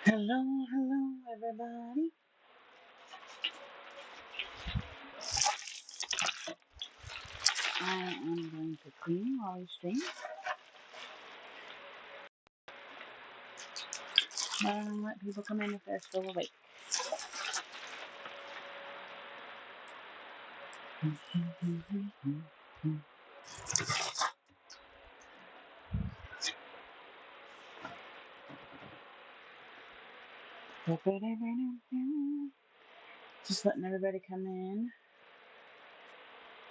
Hello, hello, everybody. I am going to clean while we stream. Let people come in if they're still awake. Just letting everybody come in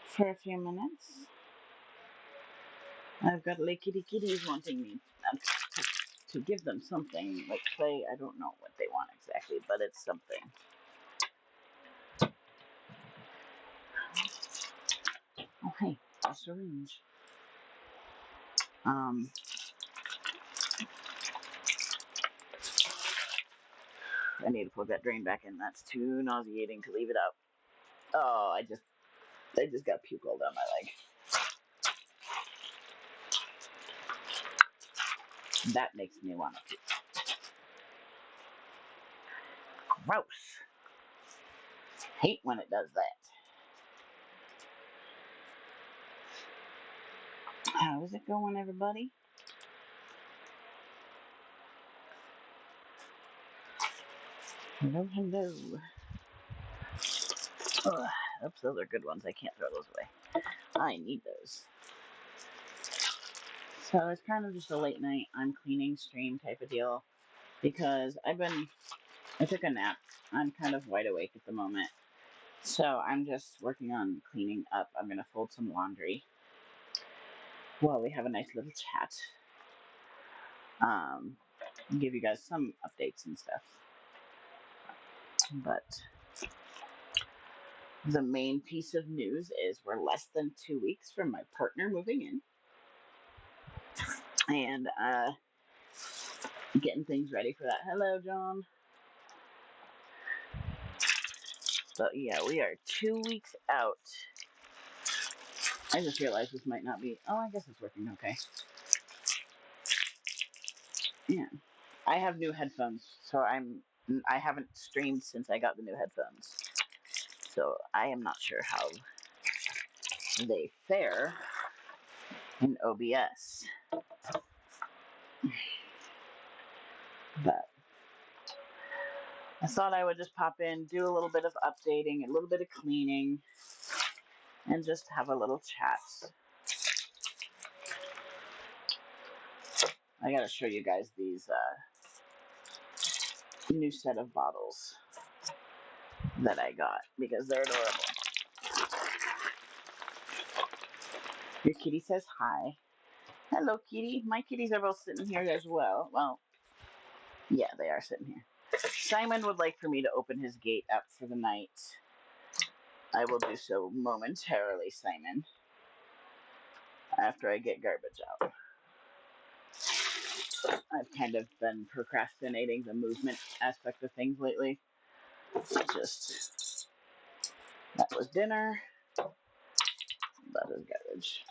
for a few minutes. I've got like kitty kitties wanting me to give them something, like play. I don't know what they want exactly, but it's something. Oh, hey, a syringe. Um, I need to plug that drain back in. That's too nauseating to leave it out. Oh, I just got puke all down my leg. That makes me want to puke. Gross. Hate when it does that. How's it going, everybody? Hello, hello. Ugh. Oops, those are good ones. I can't throw those away. I need those. So it's kind of just a late night, I'm cleaning stream type of deal because I took a nap. I'm kind of wide awake at the moment. So I'm just working on cleaning up. I'm going to fold some laundry while we have a nice little chat. Give you guys some updates and stuff. But the main piece of news is we're less than 2 weeks from my partner moving in and getting things ready for that. Hello, John. So, yeah, we are 2 weeks out. I just realized this might not be. Oh, I guess it's working okay. Yeah. I have new headphones, so I haven't streamed since I got the new headphones. So I am not sure how they fare in OBS. But I thought I would just pop in, do a little bit of updating, a little bit of cleaning, and just have a little chat. I gotta show you guys these new set of bottles that I got because they're adorable. Your kitty says hi. Hello, kitty. My kitties are both sitting here as well. Well, yeah, they are sitting here. Simon would like for me to open his gate up for the night. I will do so momentarily, Simon, after I get garbage out. I've kind of been procrastinating the movement aspect of things lately. Just, that was dinner. That is garbage.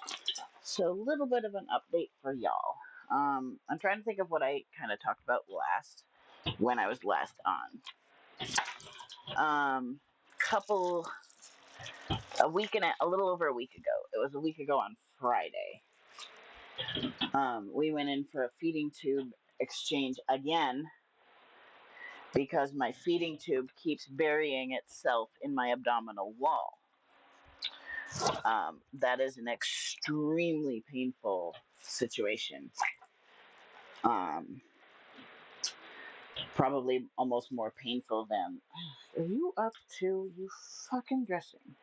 So, a little bit of an update for y'all. I'm trying to think of what I kind of talked about last, when I was last on. A little over a week ago. It was a week ago on Friday. We went in for a feeding tube exchange again because my feeding tube keeps burying itself in my abdominal wall. That is an extremely painful situation. Probably almost more painful than. Are you up to you fucking dressing?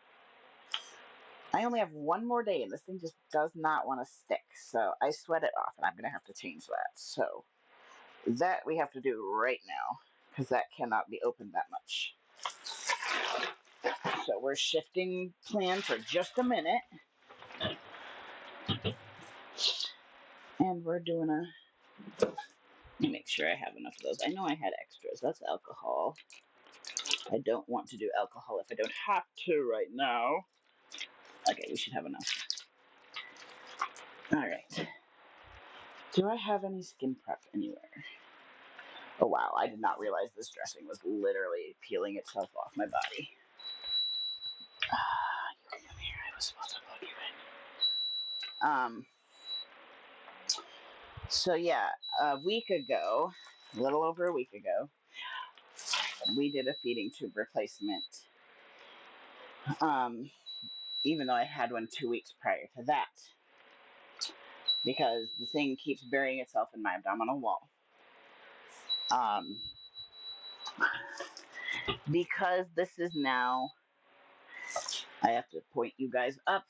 I only have one more day and this thing just does not want to stick. So I sweat it off and I'm going to have to change that. So that we have to do right now because that cannot be opened that much. So we're shifting plan for just a minute. And we're doing a. Let me make sure I have enough of those. I know I had extras. That's alcohol. I don't want to do alcohol if I don't have to right now. Okay, we should have enough. All right. Do I have any skin prep anywhere? Oh wow, I did not realize this dressing was literally peeling itself off my body. You can come here. I was supposed to plug you in. So yeah, a week ago, a little over a week ago, we did a feeding tube replacement. Even though I had one 2 weeks prior to that, because the thing keeps burying itself in my abdominal wall. Because this is now, I have to point you guys up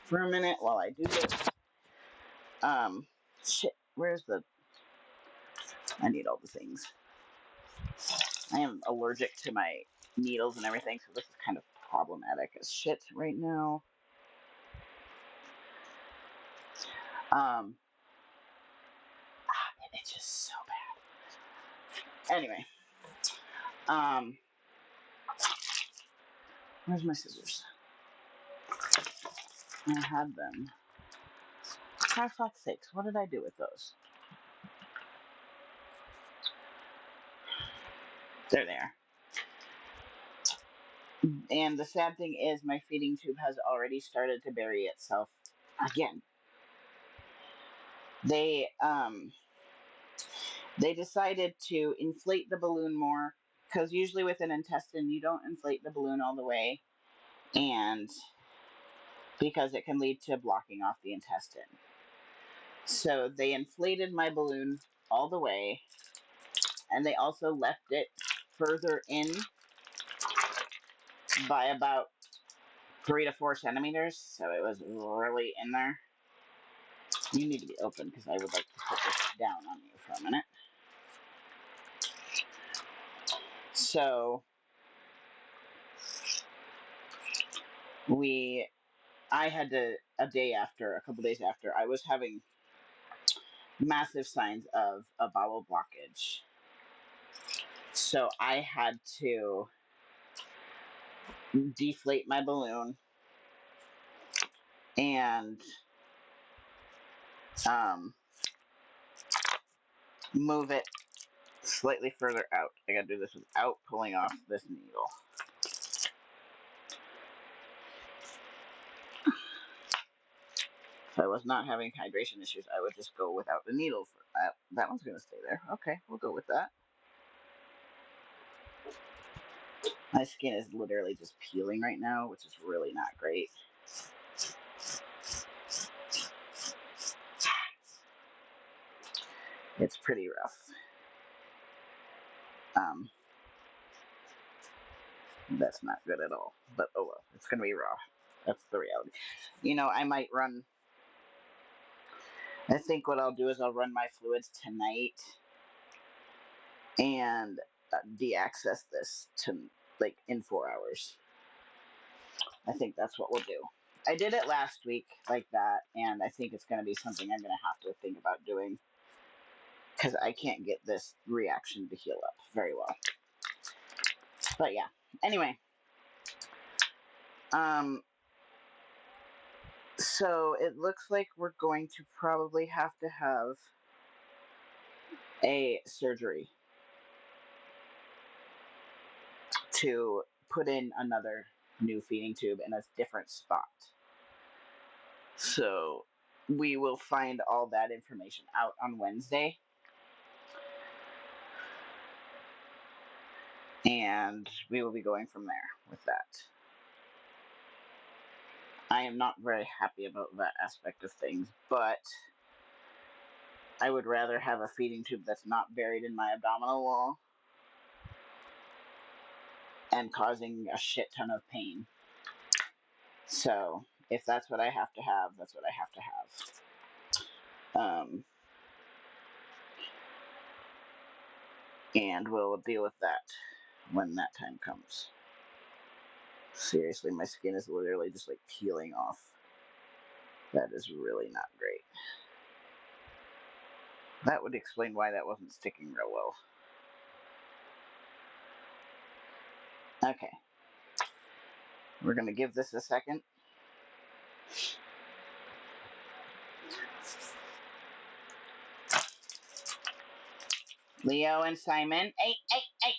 for a minute while I do this. Shit, where's the, I need all the things. I am allergic to my needles and everything, so this is kind of problematic as shit right now. It's just so bad. Anyway, where's my scissors? I had them. For fuck's sakes, what did I do with those? They're there. And the sad thing is, my feeding tube has already started to bury itself again. They decided to inflate the balloon more, because usually with an intestine you don't inflate the balloon all the way, and because it can lead to blocking off the intestine. So they inflated my balloon all the way, and they also left it further in by about 3 to 4 centimeters, so it was really in there. You need to be open because I would like to put this down on you for a minute. So I had to, a couple days after, I was having massive signs of a bowel blockage. So I had to deflate my balloon and move it slightly further out. I gotta do this without pulling off this needle. If I was not having hydration issues, I would just go without the needle. For that. That one's gonna stay there. Okay, we'll go with that. My skin is literally just peeling right now, which is really not great. It's pretty rough. That's not good at all. But oh well, it's gonna be raw. That's the reality. I might run. I think what I'll do is I'll run my fluids tonight and de-access this to like in 4 hours. I think that's what we'll do. I did it last week like that, and I think it's going to be something I'm going to have to think about doing because I can't get this reaction to heal up very well. But yeah, anyway. So it looks like we're going to probably have to have a surgery to put in another new feeding tube in a different spot. So we will find all that information out on Wednesday. And we will be going from there with that. I am not very happy about that aspect of things, but I would rather have a feeding tube that's not buried in my abdominal wall and causing a shit ton of pain. So if that's what I have to have, that's what I have to have. And we'll deal with that when that time comes. Seriously, my skin is literally just like peeling off. That is really not great. That would explain why that wasn't sticking real well. Okay. We're going to give this a second. Leo and Simon. Hey, hey, hey.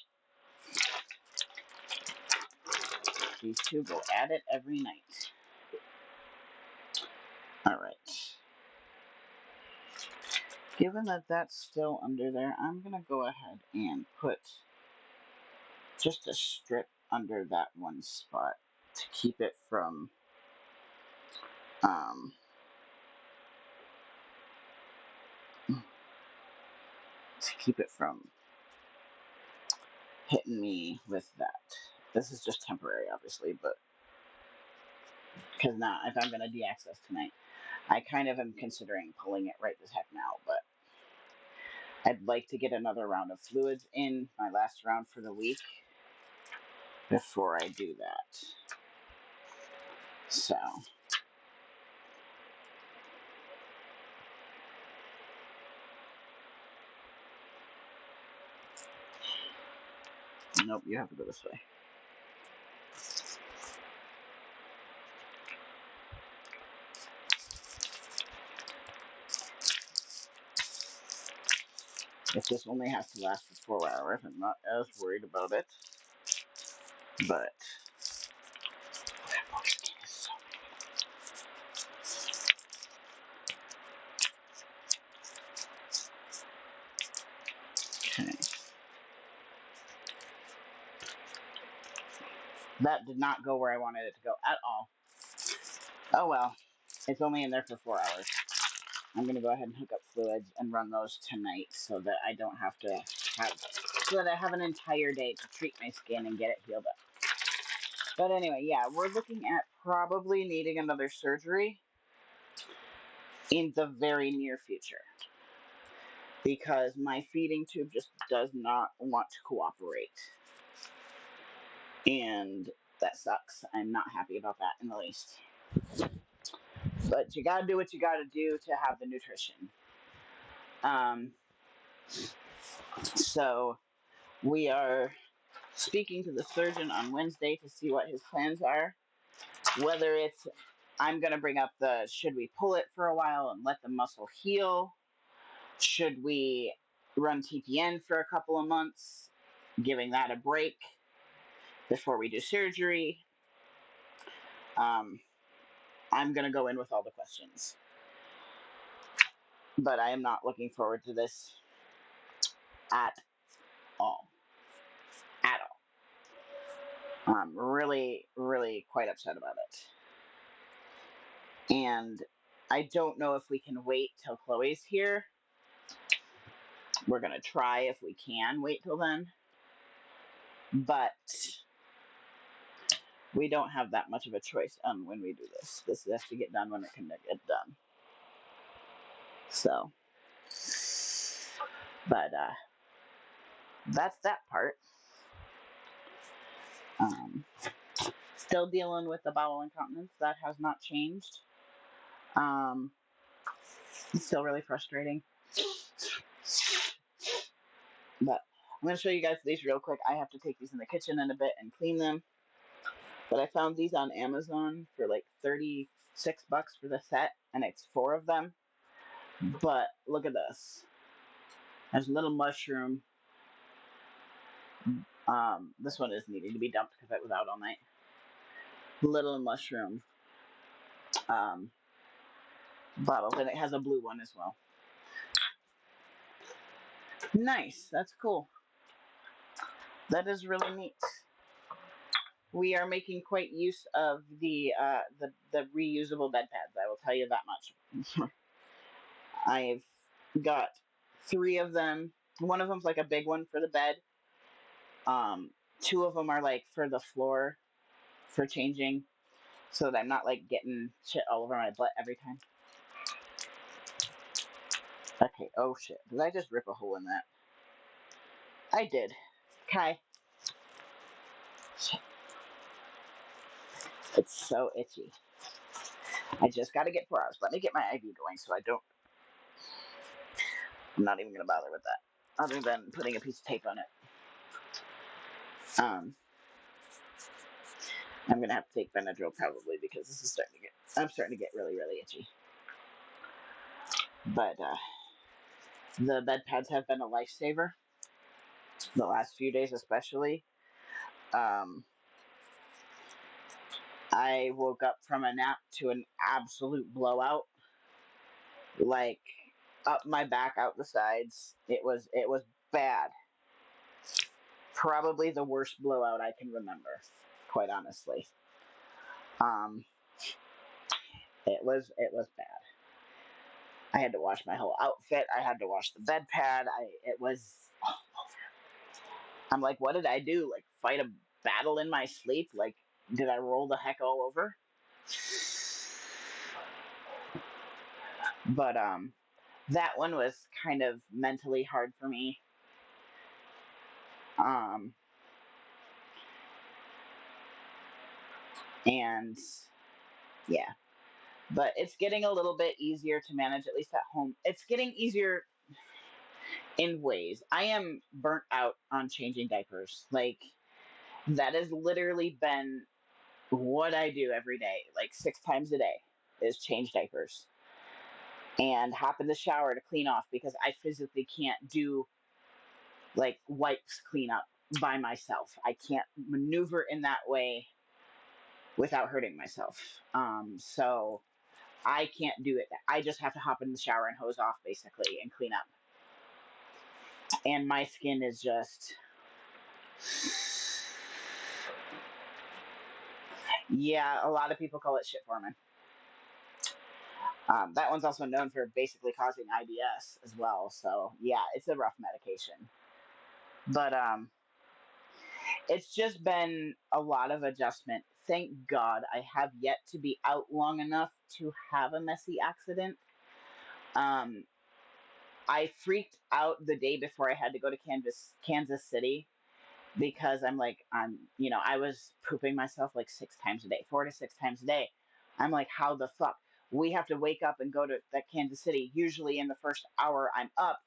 These two go at it every night. All right. Given that that's still under there, I'm going to go ahead and put just a strip under that one spot to keep it from um, hitting me with that. This is just temporary, obviously, but because now if I'm going to de-access tonight, I kind of am considering pulling it right this heck now, but I'd like to get another round of fluids in, my last round for the week, before I do that. So, nope, you have to go this way. If this only has to last for 4 hours, I'm not as worried about it. But okay. That did not go where I wanted it to go at all. Oh well. It's only in there for 4 hours. I'm gonna go ahead and hook up fluids and run those tonight so that I don't have to so that I have an entire day to treat my skin and get it healed up. But anyway, yeah, we're looking at probably needing another surgery in the very near future because my feeding tube just does not want to cooperate. And that sucks. I'm not happy about that in the least. But you gotta do what you gotta do to have the nutrition. Um, so we are speaking to the surgeon on Wednesday to see what his plans are. Whether it's I'm gonna bring up the should we pull it for a while and let the muscle heal? Should we run TPN for a couple of months, giving that a break before we do surgery? I'm gonna go in with all the questions. But I am not looking forward to this at all. At all. I'm really, really quite upset about it. And I don't know if we can wait till Chloe's here. We're going to try if we can wait till then. But we don't have that much of a choice on when we do this. This has to get done when it can get done. So, but that's that part. Still dealing with the bowel incontinence. That has not changed. It's still really frustrating. But I'm going to show you guys these real quick. I have to take these in the kitchen in a bit and clean them. But I found these on Amazon for like 36 bucks for the set, and it's 4 of them. But look at this. There's a little mushroom. This one is needing to be dumped because it was out all night. Little mushroom bottles, and it has a blue one as well. Nice. That's cool. That is really neat. We are making quite use of the reusable bed pads. I will tell you that much. I've got 3 of them. One of them's like a big one for the bed. 2 of them are like for the floor for changing, so that I'm not like getting shit all over my butt every time. Okay. Oh shit! Did I just rip a hole in that? I did. Okay. Shit. It's so itchy. I just got to get 4 hours. Let me get my IV going so I don't. I'm not even gonna bother with that, other than putting a piece of tape on it. I'm gonna have to take Benadryl probably because this is starting to get. I'm starting to get really, really itchy. But the bed pads have been a lifesaver. the last few days especially. Um, I woke up from a nap to an absolute blowout, like up my back, out the sides. It was bad. Probably the worst blowout I can remember, quite honestly. Um, it was bad. I had to wash my whole outfit. I had to wash the bed pad. It was. I'm like, what did I do? Like fight a battle in my sleep? Like, did I roll the heck all over? But that one was kind of mentally hard for me. Um, and yeah, but it's getting a little bit easier to manage, at least at home. It's getting easier in ways. I am burnt out on changing diapers. Like, that has literally been what I do every day, like 6 times a day, is change diapers and hop in the shower to clean off because I physically can't do like wipes cleanup by myself. I can't maneuver in that way without hurting myself. So I can't do it. I just have to hop in the shower and hose off basically and clean up. And my skin is just, yeah, a lot of people call it shit foreman. That one's also known for basically causing IBS as well. So yeah, it's a rough medication. But it's just been a lot of adjustment. Thank God I have yet to be out long enough to have a messy accident. Um, I freaked out the day before I had to go to Kansas City because I was pooping myself like 6 times a day, 4 to 6 times a day. I'm like, how the fuck? We have to wake up and go to that Kansas City. Usually in the first hour I'm up,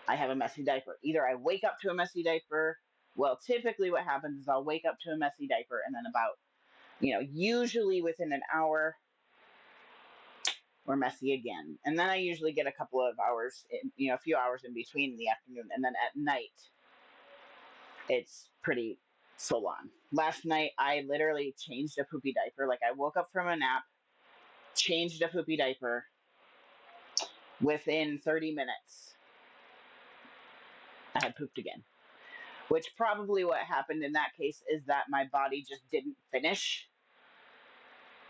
I have a messy diaper. Either I wake up to a messy diaper. Well, typically what happens is I'll wake up to a messy diaper and then about, usually within an hour, we're messy again. And then I usually get a couple of hours, a few hours in between in the afternoon. And then at night, it's pretty full on. Last night, I literally changed a poopy diaper. Like, I woke up from a nap, changed a poopy diaper. Within 30 minutes, I had pooped again. Which probably what happened in that case is that my body just didn't finish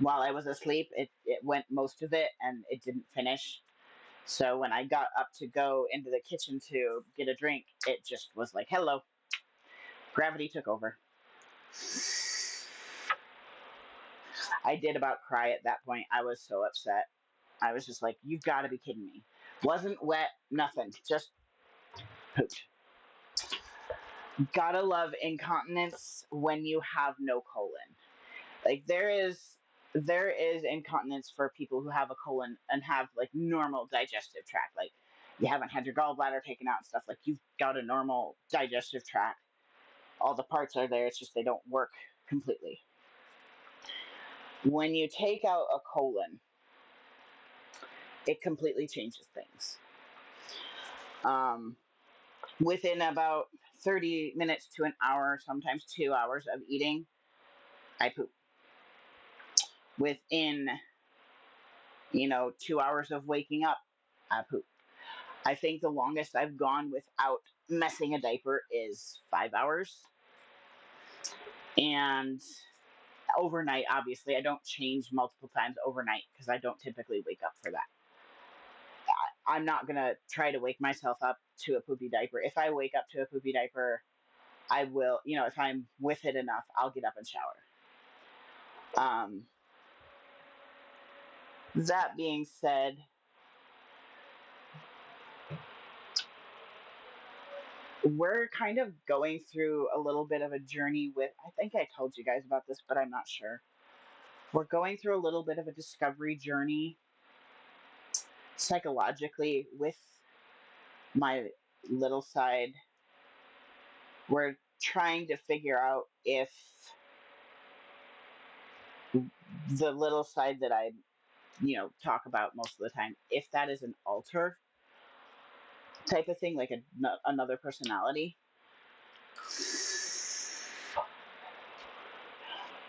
while I was asleep. It went most of it and it didn't finish. So when I got up to go into the kitchen to get a drink, it just was like, hello, gravity took over. I did about cry at that point. I was so upset. I was just like, you've got to be kidding me. Wasn't wet, nothing, just pooped. Gotta love incontinence when you have no colon. Like, there is incontinence for people who have a colon and have like normal digestive tract. Like, you haven't had your gallbladder taken out and stuff. Like, you've got a normal digestive tract. All the parts are there. It's just they don't work completely. When you take out a colon, it completely changes things. Um, Within about 30 minutes to an hour, sometimes 2 hours of eating, I poop. Within, 2 hours of waking up, I poop. I think the longest I've gone without messing a diaper is 5 hours. And overnight, obviously, I don't change multiple times overnight because I don't typically wake up for that. I'm not going to try to wake myself up to a poopy diaper. If I wake up to a poopy diaper, I will, if I'm with it enough, I'll get up and shower. Um, that being said, we're kind of going through a little bit of a journey with, I think I told you guys about this, but I'm not sure. We're going through a little bit of a discovery journey psychologically with my little side. We're trying to figure out if the little side that I talk about most of the time, if that is an alter type of thing, like another personality.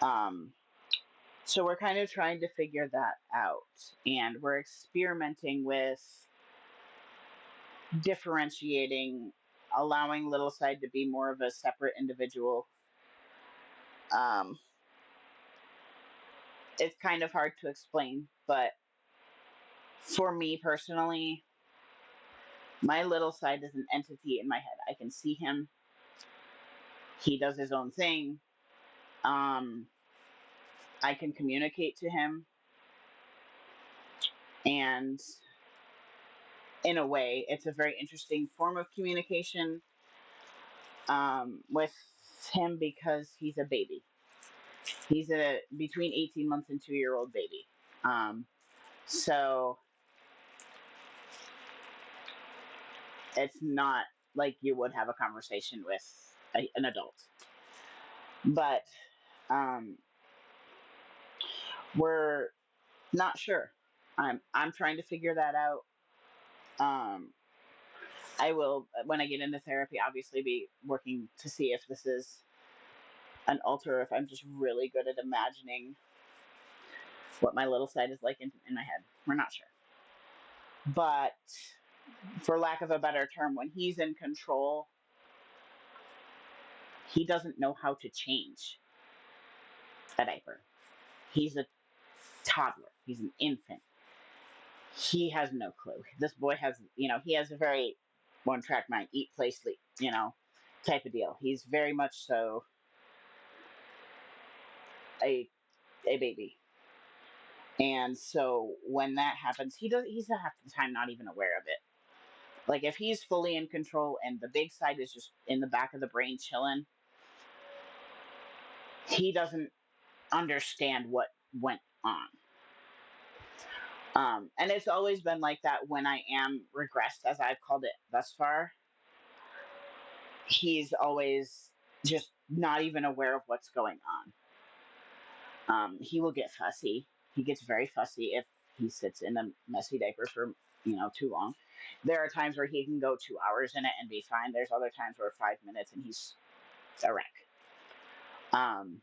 Um, so we're kind of trying to figure that out, and we're experimenting with differentiating, allowing Little Side to be more of a separate individual. Um, it's kind of hard to explain, but for me personally, my Little Side is an entity in my head. I can see him. He does his own thing. Um, I can communicate to him, and in a way, it's a very interesting form of communication with him because he's a baby. He's a between 18 months and 2 year old baby. Um, so it's not like you would have a conversation with an adult. But um, we're not sure. I'm trying to figure that out. Um, I will, when I get into therapy, obviously be working to see if this is an alter, if I'm just really good at imagining what my Little Side is like in my head. We're not sure. But for lack of a better term, when he's in control, he doesn't know how to change a diaper. He's a toddler, he's an infant. He has no clue. This boy has, he has a very one track mind, eat, play, sleep, type of deal. He's very much so a a baby. And so when that happens, he's half the time not even aware of it. Like if he's fully in control and the big side is just in the back of the brain chilling, he doesn't understand what went on. And it's always been like that when I am regressed, as I've called it thus far. He's always just not even aware of what's going on. He will get fussy. He gets very fussy if he sits in a messy diaper for too long. There are times where he can go 2 hours in it and be fine. There's other times where 5 minutes and he's a wreck. Um,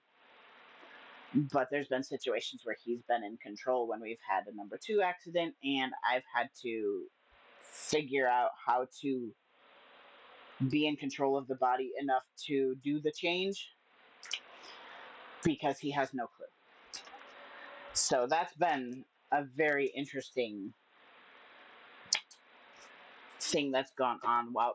but there's been situations where he's been in control when we've had a number two accident, and I've had to figure out how to be in control of the body enough to do the change because he has no clue. So that's been a very interesting thing that's gone on while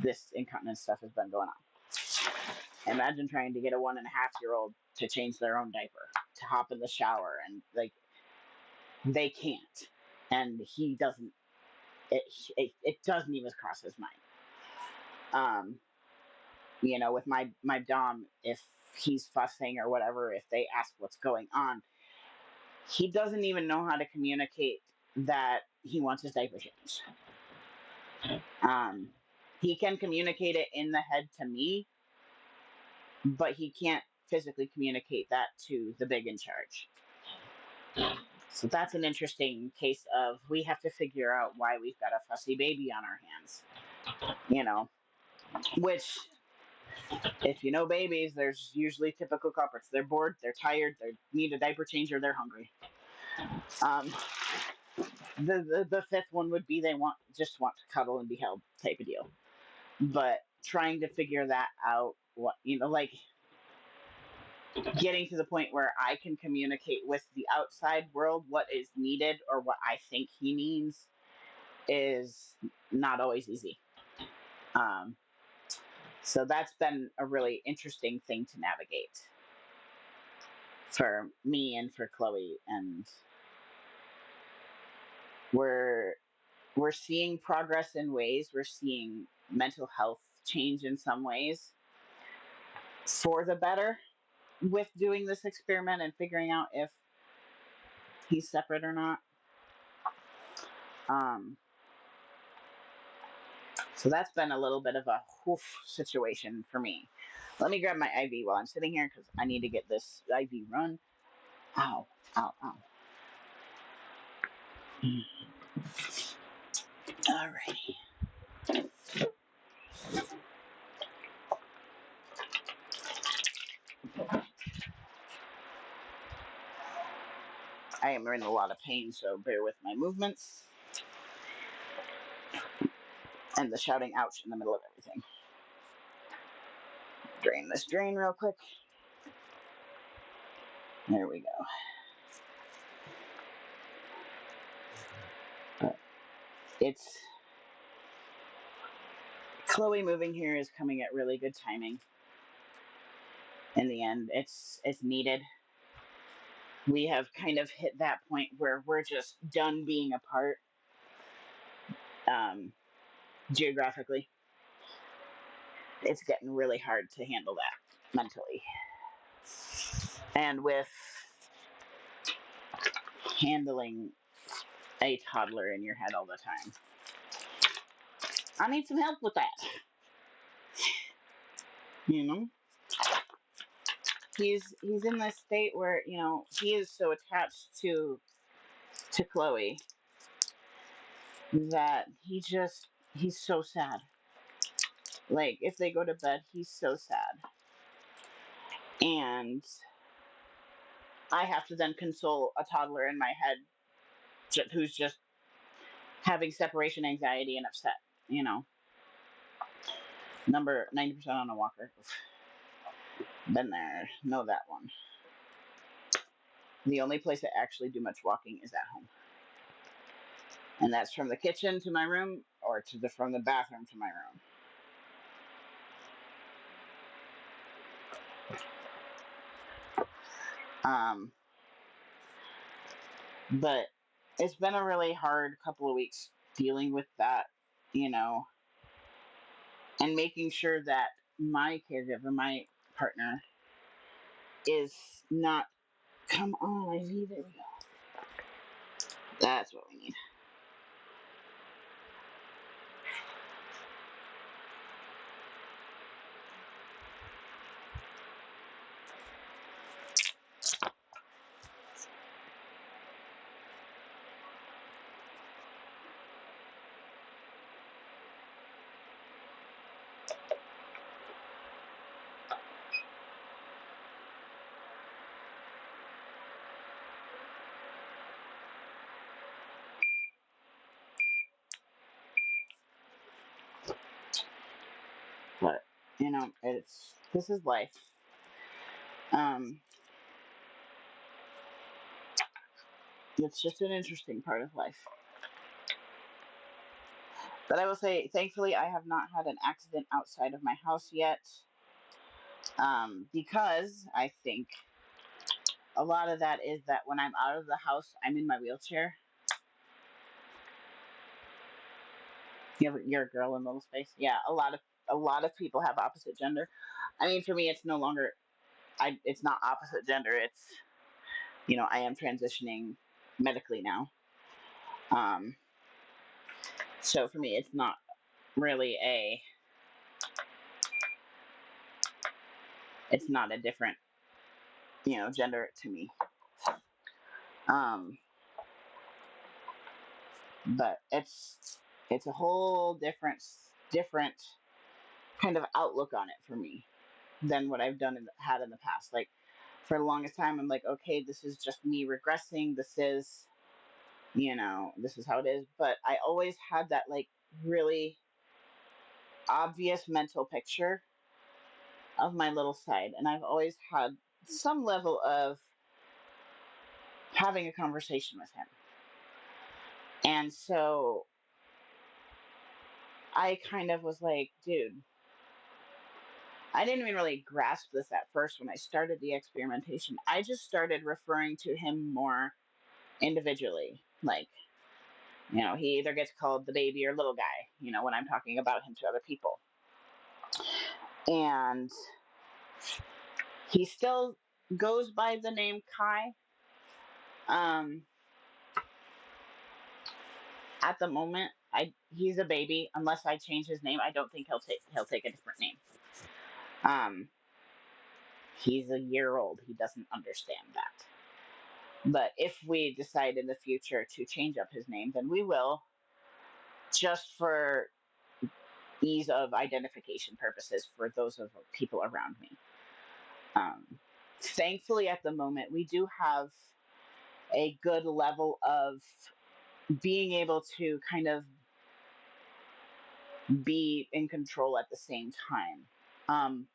this incontinence stuff has been going on. Imagine trying to get a 1.5 year old to change their own diaper, to hop in the shower, and like they can't, and he doesn't. It doesn't even cross his mind. With my dom, if he's fussing or whatever, if they ask what's going on, he doesn't even know how to communicate that he wants his diaper changed. Um, he can communicate it in the head to me, but he can't physically communicate that to the big in charge. So that's an interesting case of we have to figure out why we've got a fussy baby on our hands. Which, if you know babies, there's usually typical culprits. They're bored, they're tired, they need a diaper change, or they're hungry. Um, the fifth one would be they just want to cuddle and be held type of deal. But trying to figure that out, like getting to the point where I can communicate with the outside world what is needed or what I think he needs is not always easy. Um, so that's been a really interesting thing to navigate for me and for Chloe, and we're we're seeing progress in ways. We're seeing mental health change in some ways for the better with doing this experiment and figuring out if he's separate or not. Um, so that's been a little bit of a woof situation for me. Let me grab my IV while I'm sitting here because I need to get this IV run. Ow, ow, ow. Alrighty. I'm in a lot of pain, so bear with my movements and the shouting ouch in the middle of everything. Drain this drain real quick. There we go. It's Chloe moving here is coming at really good timing. In the end, it's needed. We have kind of hit that point where we're just done being apart, geographically. It's getting really hard to handle that mentally. And with handling a toddler in your head all the time, I need some help with that. You know? He's in this state where, he is so attached to Chloe that he's so sad. Like, if they go to bed, he's so sad. And I have to then console a toddler in my head who's just having separation anxiety and upset, Number 90% on a walker. Been there, know that one. The only place I actually do much walking is at home. And that's from the kitchen to my room or from the bathroom to my room. But it's been a really hard couple of weeks dealing with that, and making sure that my caregiver, my partner, is not. Come on, Ivy, there we go. That's what we need. But this is life. It's just an interesting part of life. But I will say, thankfully, I have not had an accident outside of my house yet. Because I think a lot of that is that when I'm out of the house, I'm in my wheelchair. You're a girl in little space. Yeah, a lot of people have opposite gender. I mean, for me, it's no longer. It's not opposite gender. It's I am transitioning medically now. So for me, it's not really it's not a different gender to me. But it's a whole different kind of outlook on it for me than what I've had in the past. Like, for the longest time, I'm like, okay, this is just me regressing. This is how it is. But I always had that like really obvious mental picture of my little side, and I've always had some level of having a conversation with him. And so I kind of was like, dude, I didn't even really grasp this at first when I started the experimentation. I just started referring to him more individually. Like, he either gets called the baby or little guy, when I'm talking about him to other people. And he still goes by the name Kai. At the moment, he's a baby. Unless I change his name, I don't think he'll take a different name. He's a year old. He doesn't understand that. But if we decide in the future to change up his name, then we will, just for ease of identification purposes for those of people around me. Thankfully, at the moment, we do have a good level of being able to kind of be in control at the same time. Um,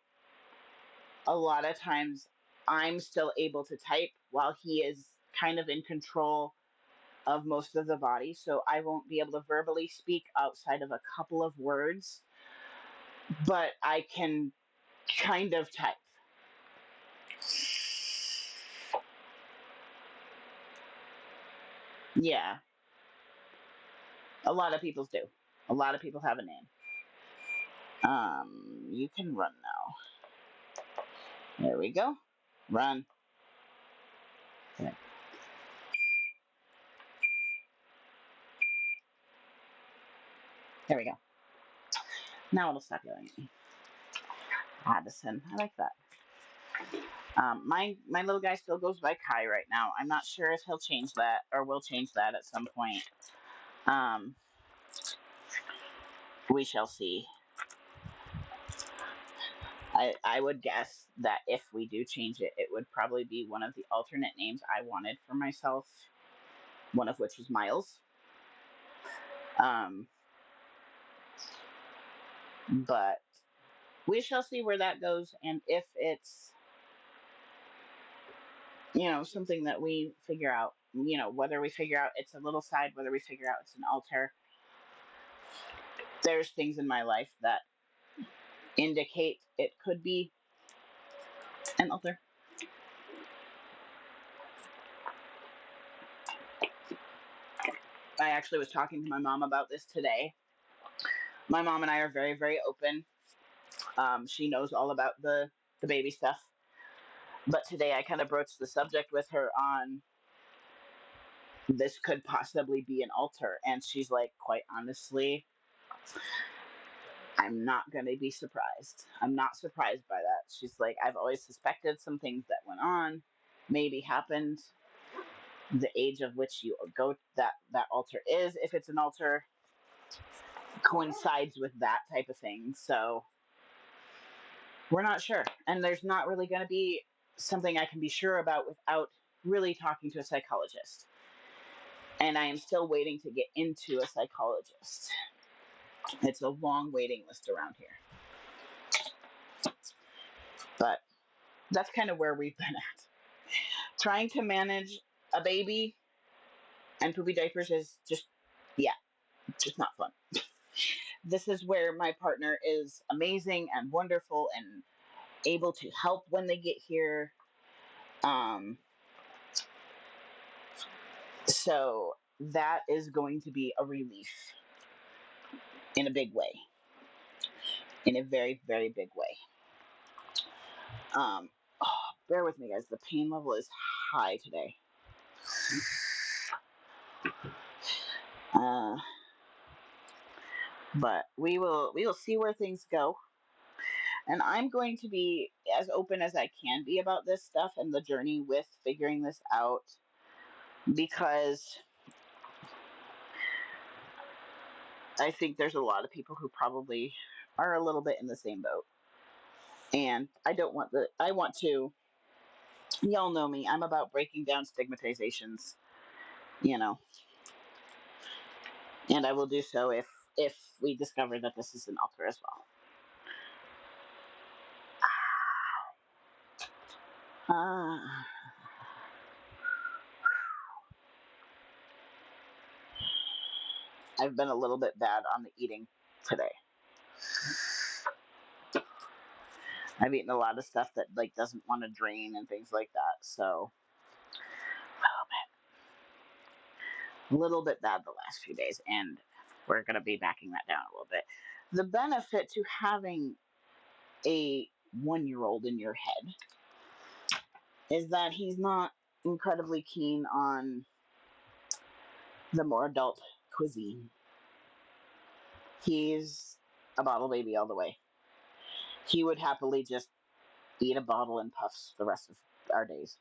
a lot of times I'm still able to type while he is kind of in control of most of the body, so I won't be able to verbally speak outside of a couple of words, but I can kind of type. Yeah, a lot of people do. A lot of people have a name. You can run now. There we go. Run. Okay. There we go. Now it'll stop yelling at me. Addison. I like that. My little guy still goes by Kai right now. I'm not sure if he'll change that or will change that at some point. Um, we shall see. I would guess that if we do change it, it would probably be one of the alternate names I wanted for myself, one of which was Miles. Um, but we shall see where that goes, and if it's, something that we figure out, whether we figure out it's a little side, whether we figure out it's an altar. There's things in my life that indicate it could be an altar. I actually was talking to my mom about this today. My mom and I are very, very open. She knows all about the baby stuff. But today I kind of broached the subject with her on this could possibly be an altar. And she's like, quite honestly, I'm not going to be surprised. I'm not surprised by that. She's like, I've always suspected some things that went on, maybe happened. The age of which you go that altar is, if it's an altar, coincides with that type of thing. So we're not sure. And there's not really going to be something I can be sure about without really talking to a psychologist. And I am still waiting to get into a psychologist. It's a long waiting list around here. But that's kind of where we've been at. Trying to manage a baby and poopy diapers is just, yeah, just not fun. This is where my partner is amazing and wonderful and able to help when they get here. Um, so that is going to be a relief in a big way, in a very, very big way. Um, oh, bear with me, guys. The pain level is high today. Uh, but we will see where things go, and I'm going to be as open as I can be about this stuff and the journey with figuring this out, because I think there's a lot of people who probably are a little bit in the same boat, and I want to, y'all know me, I'm about breaking down stigmatizations, you know and I will do so if we discover that this is an altar as well. uh, I've been a little bit bad on the eating today. I've eaten a lot of stuff that like doesn't want to drain and things like that. So a little bit bad the last few days, and we're gonna be backing that down a little bit. The benefit to having a 1-year-old in your head is that he's not incredibly keen on the more adult cuisine. He's a bottle baby all the way. He would happily just eat a bottle and puffs the rest of our days.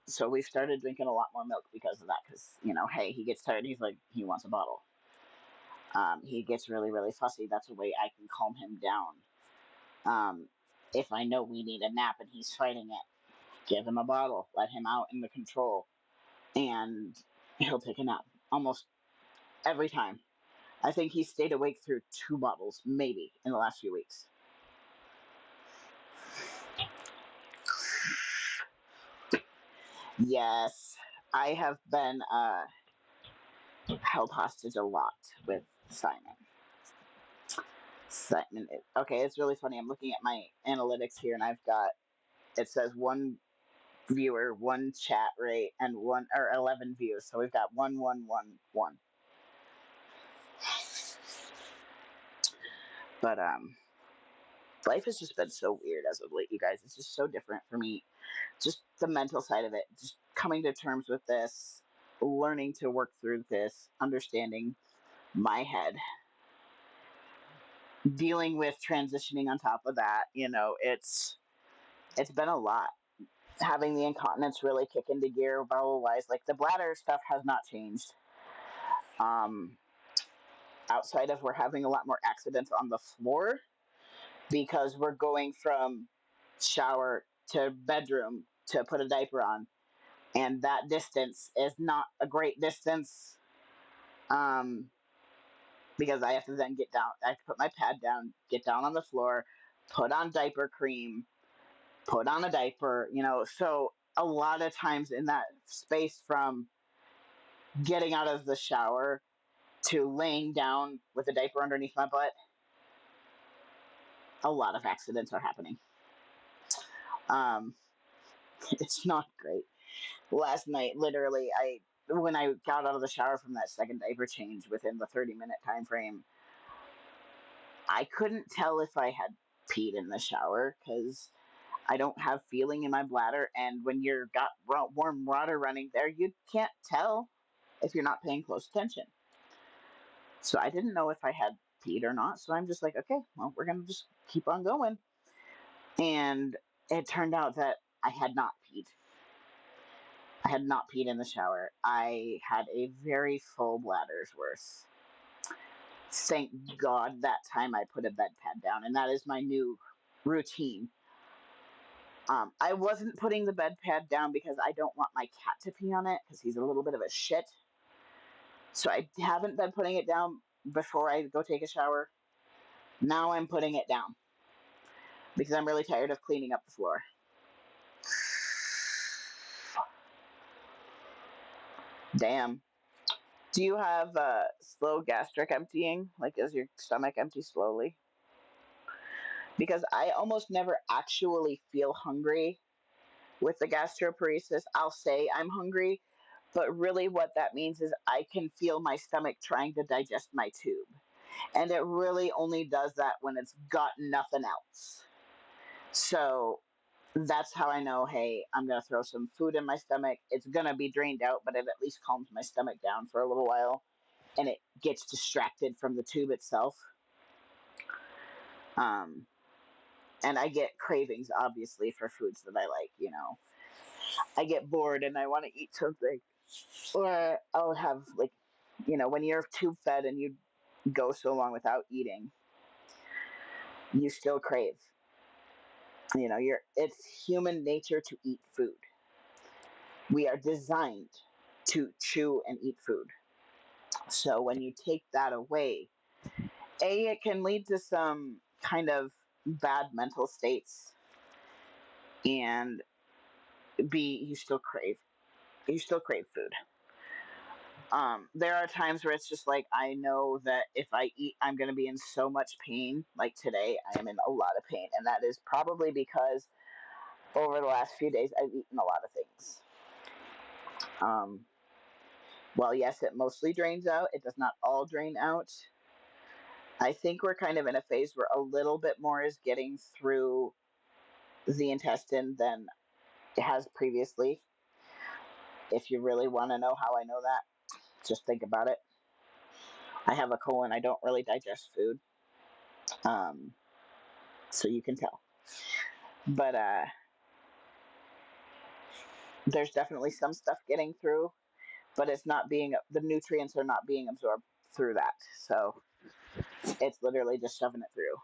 So we've started drinking a lot more milk because of that. Because hey, he gets tired. He's like he wants a bottle. He gets really really fussy. That's a way I can calm him down. If I know we need a nap and he's fighting it, Give him a bottle, let him out in the control, and he'll take a nap almost every time. I think he stayed awake through 2 bottles, maybe, in the last few weeks. Yes, I have been held hostage a lot with Simon. Simon, okay, it's really funny. I'm looking at my analytics here, and I've got, it says 1 viewer, 1 chat rate, and 11 views. So we've got 1, 1, 1, 1. But life has just been so weird as of late, you guys. It's just so different for me. Just the mental side of it, just coming to terms with this, learning to work through this, understanding my head, dealing with transitioning on top of that. It's been a lot. Having the incontinence really kick into gear bowel wise, like the bladder stuff has not changed. Um, Outside of we're having a lot more accidents on the floor because we're going from shower to bedroom to put a diaper on, and that distance is not a great distance. Um, because I have to then get down. I have to put my pad down, get down on the floor, put on diaper cream, put on a diaper. So a lot of times in that space from getting out of the shower to laying down with a diaper underneath my butt, a lot of accidents are happening. Um, it's not great. Last night, literally, when I got out of the shower from that second diaper change within the 30-minute time frame, I couldn't tell if I had peed in the shower because I don't have feeling in my bladder, and when you're got warm water running there, you can't tell if you're not paying close attention. So I didn't know if I had peed or not. So I'm just like, okay, well, we're gonna just keep on going. And it turned out that I had not peed. I had not peed in the shower. I had a very full bladder's worth. Thank God that time I put a bed pad down, and that is my new routine. I wasn't putting the bed pad down because I don't want my cat to pee on it because he's a little bit of a shit. So I haven't been putting it down before I go take a shower. Now I'm putting it down because I'm really tired of cleaning up the floor. Damn. Do you have slow gastric emptying? Like, does your stomach empty slowly? Because I almost never actually feel hungry with the gastroparesis. I'll say I'm hungry, but really what that means is I can feel my stomach trying to digest my tube. And it really only does that when it's got nothing else. So that's how I know, hey, I'm going to throw some food in my stomach. It's going to be drained out, but it at least calms my stomach down for a little while and it gets distracted from the tube itself. Um, and I get cravings, obviously, for foods that I like. I get bored and I want to eat something. Or I'll have, like, when you're tube fed and you go so long without eating, you still crave. It's human nature to eat food. We are designed to chew and eat food. So when you take that away, A, it can lead to some kind of bad mental states, and B, you still crave food. There are times where it's just like I know that if I eat, I'm going to be in so much pain. Like today, I am in a lot of pain, and that is probably because over the last few days I've eaten a lot of things. Um, well, yes, it mostly drains out. It does not all drain out. I think we're kind of in a phase where a little bit more is getting through the intestine than it has previously. If you really want to know how I know that, just think about it. I have a colon. I don't really digest food. Um, so you can tell. But there's definitely some stuff getting through, but the nutrients are not being absorbed through that. So it's literally just shoving it through.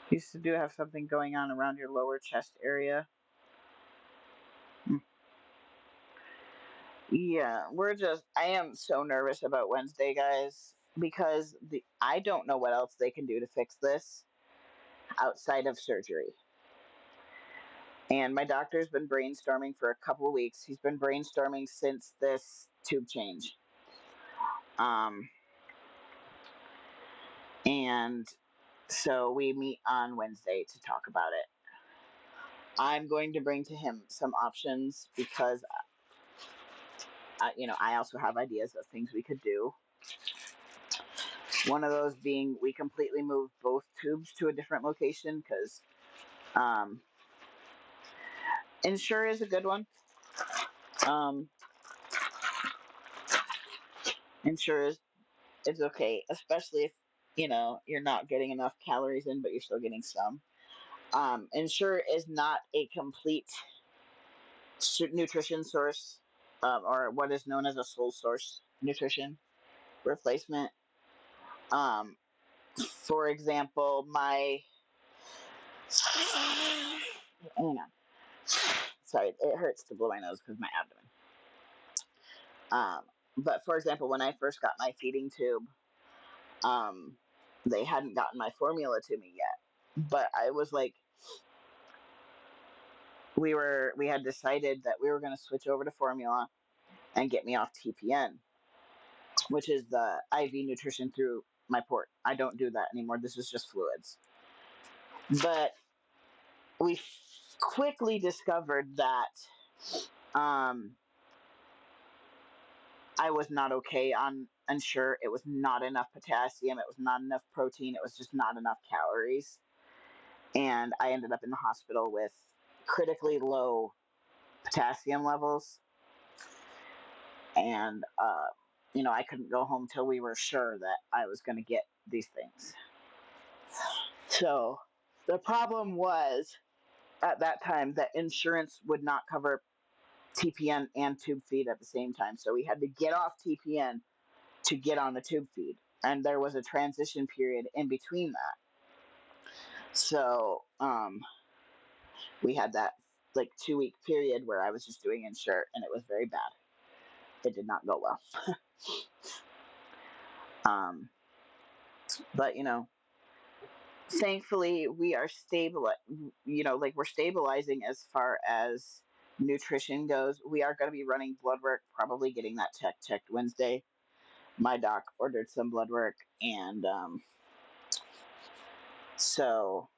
You do have something going on around your lower chest area. Yeah, I am so nervous about Wednesday, guys, because I don't know what else they can do to fix this outside of surgery. And my doctor's been brainstorming for a couple of weeks. He's been brainstorming since this tube change. Um, and so we meet on Wednesday to talk about it. I'm going to bring to him some options because, I also have ideas of things we could do. One of those being we completely move both tubes to a different location because Ensure is a good one. Um, Ensure is okay, especially if you're not getting enough calories in, but you're still getting some. Ensure is not a complete nutrition source, or what is known as a sole source nutrition replacement. Um, for example, hang on, sorry, it hurts to blow my nose because my abdomen. But for example, when I first got my feeding tube, um, they hadn't gotten my formula to me yet. But I was like, we had decided that we were going to switch over to formula and get me off TPN, which is the IV nutrition through my port. I don't do that anymore. This is just fluids. But we quickly discovered that I was not okay on Ensure. It was not enough potassium. It was not enough protein. It was just not enough calories. And I ended up in the hospital with critically low potassium levels. And, I couldn't go home till we were sure that I was going to get these things. So the problem was at that time that insurance would not cover TPN and tube feed at the same time. So we had to get off TPN to get on the tube feed. And there was a transition period in between that. So we had that like 2 week period where I was just doing Ensure, and it was very bad. It did not go well. But thankfully we are stable. Like we're stabilizing as far as nutrition goes. We are going to be running blood work, probably getting that checked Wednesday. My doc ordered some blood work, and so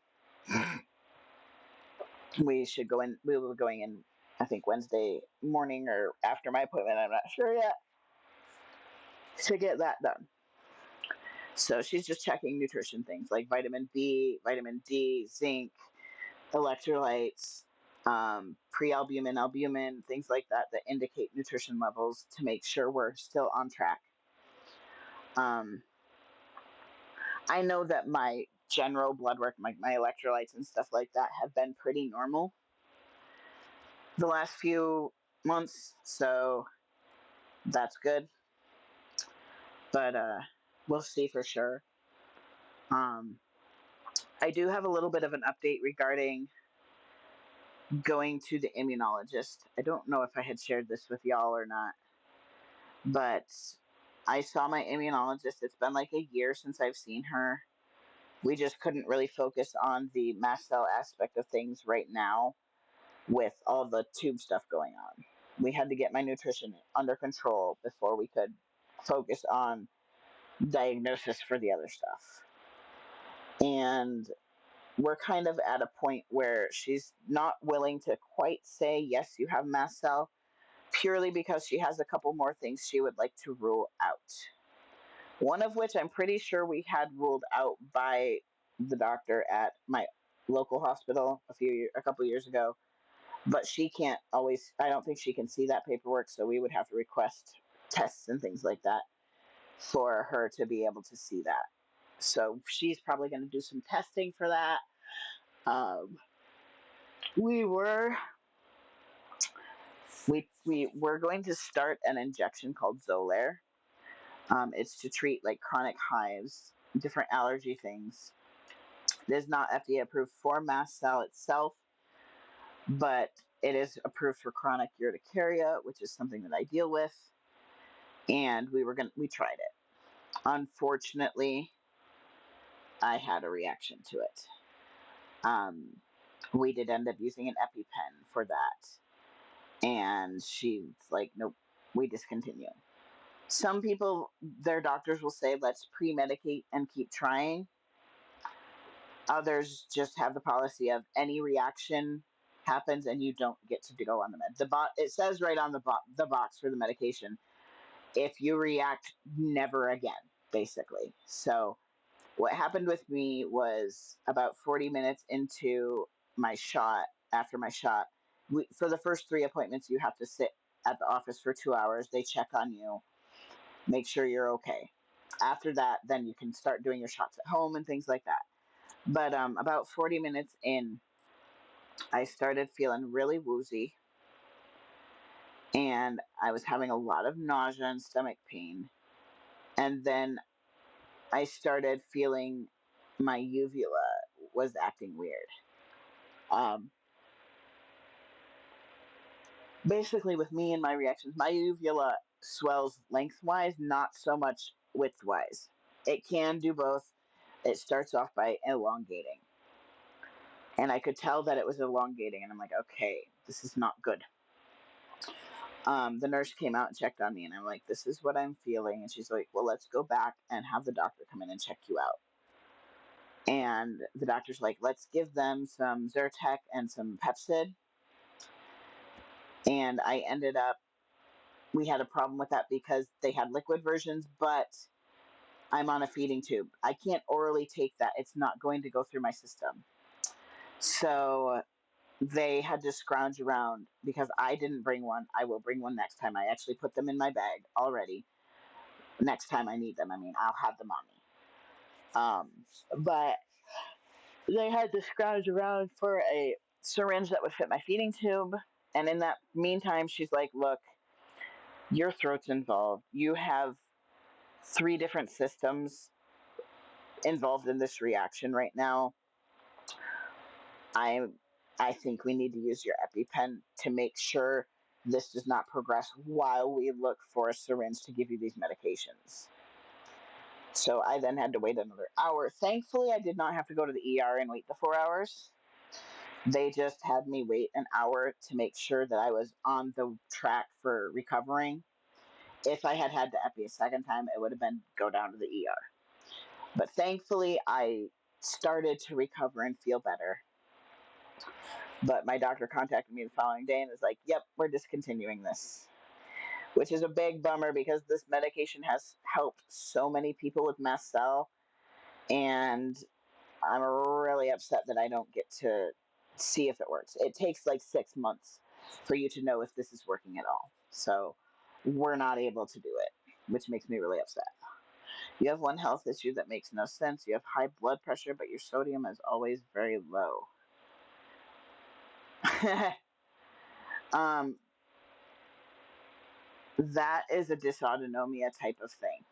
we should go in. We will be going in, I think, Wednesday morning or after my appointment. I'm not sure yet, to get that done. So she's just checking nutrition things like vitamin B, vitamin D, zinc, electrolytes, pre-albumin, albumin, things like that that indicate nutrition levels to make sure we're still on track. I know that my general blood work, my electrolytes and stuff like that have been pretty normal the last few months, so that's good. But we'll see for sure. Um, I do have a little bit of an update regarding going to the immunologist. I don't know if I had shared this with y'all or not, but I saw my immunologist. It's been like a year since I've seen her. We just couldn't really focus on the mast cell aspect of things right now with all the tube stuff going on. We had to get my nutrition under control before we could focus on diagnosis for the other stuff. And we're kind of at a point where she's not willing to quite say, yes, you have mast cell, purely because she has a couple more things she would like to rule out. One of which I'm pretty sure we had ruled out by the doctor at my local hospital a couple years ago, but she can't always. I don't think she can see that paperwork, so we would have to request tests and things like that for her to be able to see that. So she's probably going to do some testing for that. Um, we were we were going to start an injection called Xolair. It's to treat like chronic hives, different allergy things. It is not FDA approved for mast cell itself, but it is approved for chronic urticaria, which is something that I deal with. And we tried it. Unfortunately, I had a reaction to it. We did end up using an EpiPen for that. And she's like, nope, we discontinue. Some people, their doctors will say, let's pre medicate and keep trying. Others just have the policy of any reaction happens and you don't get to go on the med. It says right on the box for the medication, if you react, never again, basically. So what happened with me was about 40 minutes into my shot, after my shot, for the first 3 appointments, you have to sit at the office for 2 hours. They check on you, make sure you're okay. After that, then you can start doing your shots at home and things like that. But about 40 minutes in, I started feeling really woozy, and I was having a lot of nausea and stomach pain. And then I started feeling my uvula was acting weird. Um, Basically, with me and my reactions, my uvula swells lengthwise, not so much widthwise. It can do both. It starts off by elongating. And I could tell that it was elongating, and I'm like, okay, this is not good. The nurse came out and checked on me, and I'm like, this is what I'm feeling. And she's like, well, let's go back and have the doctor come in and check you out. And the doctor's like, let's give them some Zyrtec and some Pepcid. And I ended up, we had a problem with that because they had liquid versions, but I'm on a feeding tube. I can't orally take that. It's not going to go through my system. So they had to scrounge around because I didn't bring one. I will bring one next time. I actually put them in my bag already. Next time I need them, I mean, I'll have them on me. But they had to scrounge around for a syringe that would fit my feeding tube. And in that meantime, she's like, look, your throat's involved. You have 3 different systems involved in this reaction right now. I I think we need to use your EpiPen to make sure this does not progress while we look for a syringe to give you these medications. So I then had to wait another hour. Thankfully, I did not have to go to the ER and wait the 4 hours. They just had me wait an hour to make sure that I was on the track for recovering. If I had had the epi a second time, it would have been go down to the ER. But thankfully, I started to recover and feel better. But my doctor contacted me the following day and was like, yep, we're discontinuing this. Which is a big bummer because this medication has helped so many people with mast cell. And I'm really upset that I don't get to see if it works. It takes like 6 months for you to know if this is working at all. So we're not able to do it, which makes me really upset. You have one health issue that makes no sense. You have high blood pressure, but your sodium is always very low. um, that is a dysautonomia type of thing.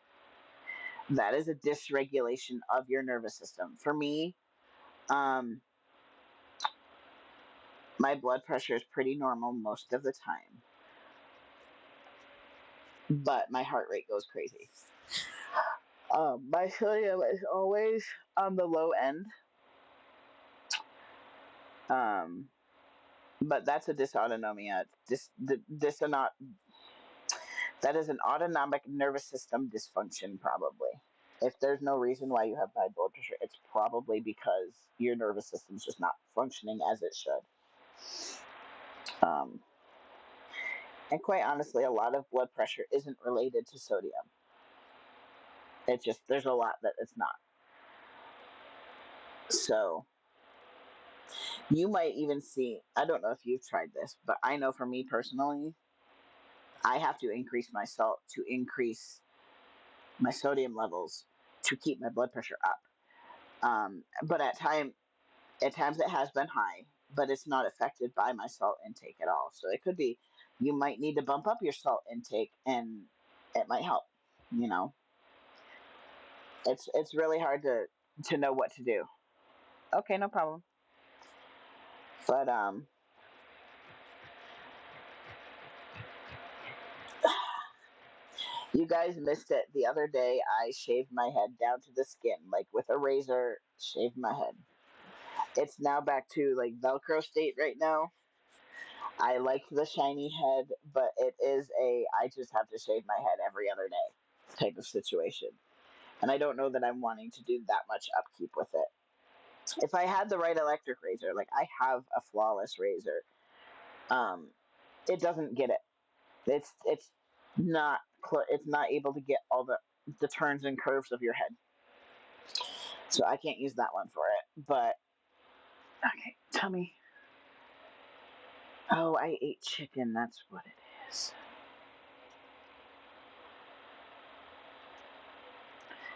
That is a dysregulation of your nervous system. For me, um, my blood pressure is pretty normal most of the time, but my heart rate goes crazy. My sodium is always on the low end, um, but that's a dysautonomia. That is an autonomic nervous system dysfunction, probably. If there's no reason why you have high blood pressure, it's probably because your nervous system's just not functioning as it should. Um, and quite honestly, a lot of blood pressure isn't related to sodium. It's just, there's a lot that it's not. So, you might even see, I don't know if you've tried this, but I know for me personally, I have to increase my salt to increase my sodium levels to keep my blood pressure up. But at times it has been high, but it's not affected by my salt intake at all. So it could be you might need to bump up your salt intake, and it might help. You know, it's really hard to know what to do. Okay, no problem. But you guys missed it. The other day I shaved my head down to the skin, like with a razor, shaved my head. It's now back to like Velcro state right now. I like the shiny head, but it is a I just have to shave my head every other day type of situation. And I don't know that I'm wanting to do that much upkeep with it. If I had the right electric razor, like I have a flawless razor, um, it doesn't get it. It's not it's not able to get all the turns and curves of your head, so I can't use that one for it. But okay, tell me. Oh, I ate chicken. That's what it is.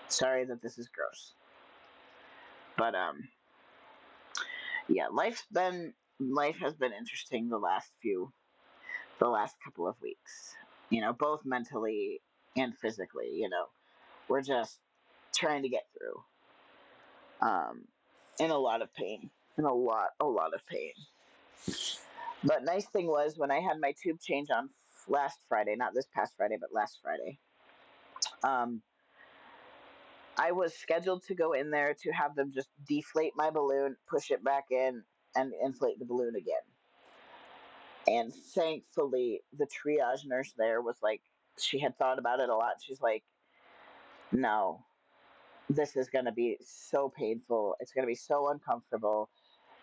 Sorry that this is gross, but yeah, life has been interesting the last couple of weeks. You know, both mentally and physically. You know, we're just trying to get through. Um, in a lot of pain, in a lot of pain. But nice thing was when I had my tube change on last Friday, not this past Friday, but last Friday. Um, I was scheduled to go in there to have them just deflate my balloon, push it back in, and inflate the balloon again. And thankfully, the triage nurse there was like, she had thought about it a lot. She's like, no, this is going to be so painful. It's going to be so uncomfortable.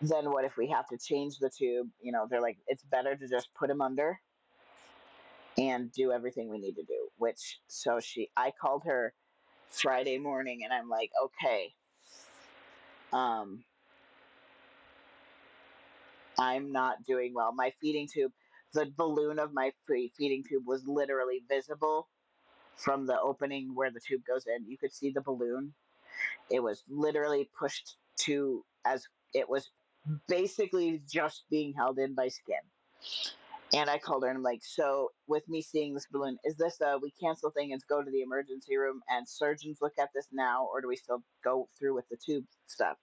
Then what if we have to change the tube? You know, they're like, it's better to just put him under and do everything we need to do. Which, so I called her Friday morning and I'm like, okay, um, I'm not doing well. My feeding tube, the balloon of my feeding tube was literally visible from the opening where the tube goes in. You could see the balloon. It was literally pushed to as it was basically just being held in by skin. And I called her and I'm like, so with me seeing this balloon, is this a we cancel thing and go to the emergency room and surgeons look at this now, or do we still go through with the tube stuff?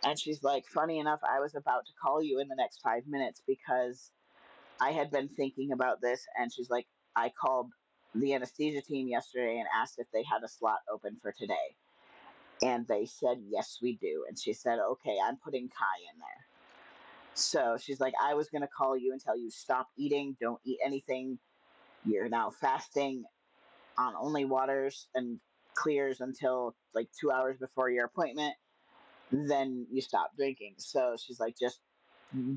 And she's like, funny enough, I was about to call you in the next 5 minutes because I had been thinking about this. And she's like, I called the anesthesia team yesterday and asked if they had a slot open for today. And they said, yes, we do. And she said, okay, I'm putting Kai in there. So she's like, I was going to call you and tell you stop eating, don't eat anything. You're now fasting on only waters and clears until like 2 hours before your appointment. Then you stop drinking. So she's like, just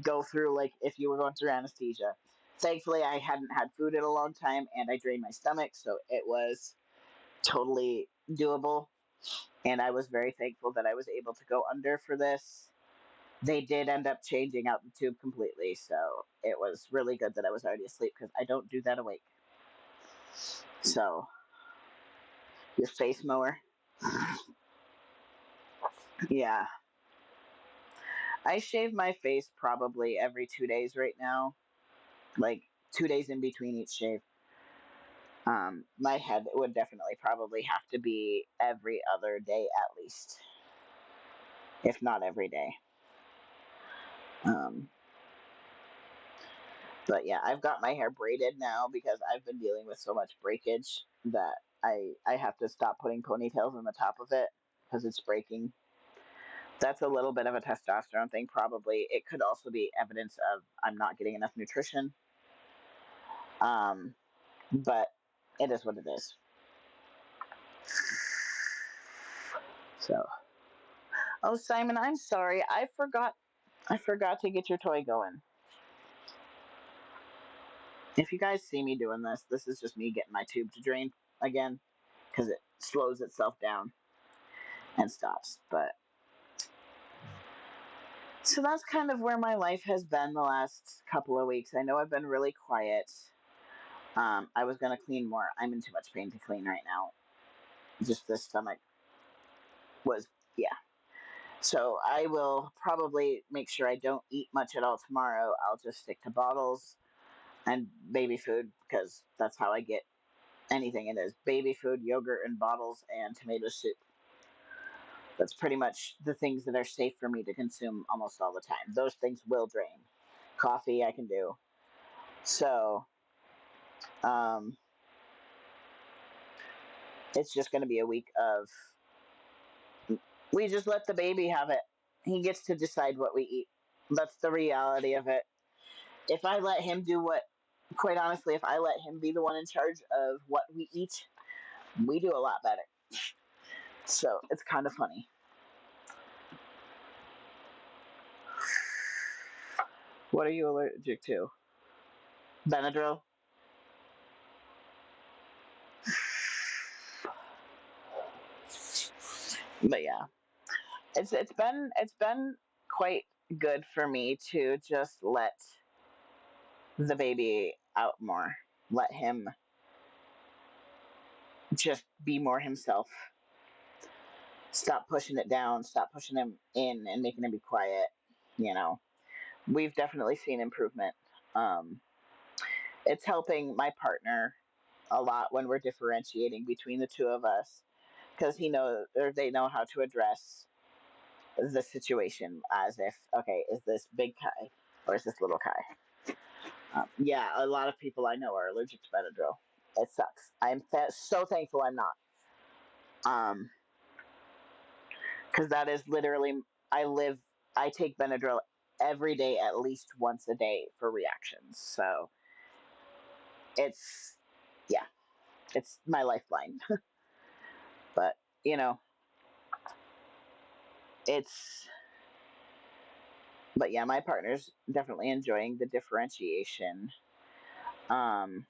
go through like if you were going through anesthesia. Thankfully, I hadn't had food in a long time and I drained my stomach. So it was totally doable. And I was very thankful that I was able to go under for this. They did end up changing out the tube completely. So it was really good that I was already asleep because I don't do that awake. So, your face mower. Yeah. I shave my face probably every 2 days right now. Like 2 days in between each shave. My head would definitely probably have to be every other day at least, if not every day. Um, but yeah, I've got my hair braided now because I've been dealing with so much breakage that I have to stop putting ponytails on the top of it because it's breaking. That's a little bit of a testosterone thing, probably. It could also be evidence of I'm not getting enough nutrition. Um, but it is what it is. So, oh Simon, I'm sorry. I forgot to get your toy going. If you guys see me doing this, this is just me getting my tube to drain again because it slows itself down and stops. But so that's kind of where my life has been the last couple of weeks. I know I've been really quiet. I was gonna clean more. I'm in too much pain to clean right now. Just the stomach was, yeah. So I will probably make sure I don't eat much at all tomorrow. I'll just stick to bottles and baby food because that's how I get anything. It is baby food, yogurt, and bottles, and tomato soup. That's pretty much the things that are safe for me to consume almost all the time. Those things will drain. Coffee, I can do. So, um, it's just going to be a week of we just let the baby have it. He gets to decide what we eat. That's the reality of it. If I let him do what, quite honestly, if I let him be the one in charge of what we eat, we do a lot better. So it's kind of funny. What are you allergic to? Benadryl? But yeah, it's been quite good for me to just let the baby out more. Let him just be more himself. Stop pushing it down, stop pushing him in and making him be quiet. You know, we've definitely seen improvement. Um, it's helping my partner a lot when we're differentiating between the two of us because he knows or they know how to address the situation as if, okay, is this big Kai or is this little Kai? Yeah, a lot of people I know are allergic to Benadryl. It sucks. So thankful I'm not. Um, because that is literally I live. I take Benadryl every day, at least once a day for reactions. So it's yeah, it's my lifeline. But you know, it's but yeah, my partner's definitely enjoying the differentiation. Um,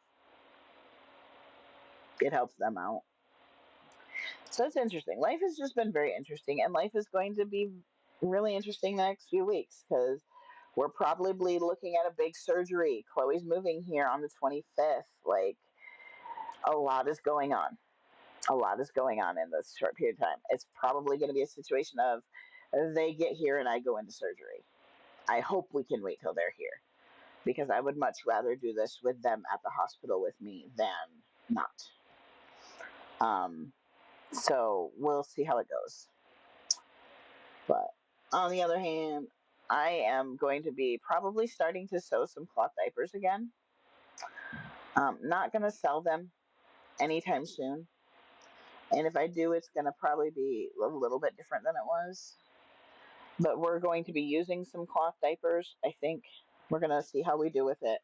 it helps them out. So it's interesting. Life has just been very interesting, and life is going to be really interesting the next few weeks because we're probably looking at a big surgery. Chloe's moving here on the 25th. Like, a lot is going on. A lot is going on in this short period of time. It's probably going to be a situation of they get here and I go into surgery. I hope we can wait till they're here because I would much rather do this with them at the hospital with me than not. Um, so we'll see how it goes. But on the other hand, I am going to be probably starting to sew some cloth diapers again. Not going to sell them anytime soon. And if I do, it's going to probably be a little bit different than it was. But we're going to be using some cloth diapers, I think. We're going to see how we do with it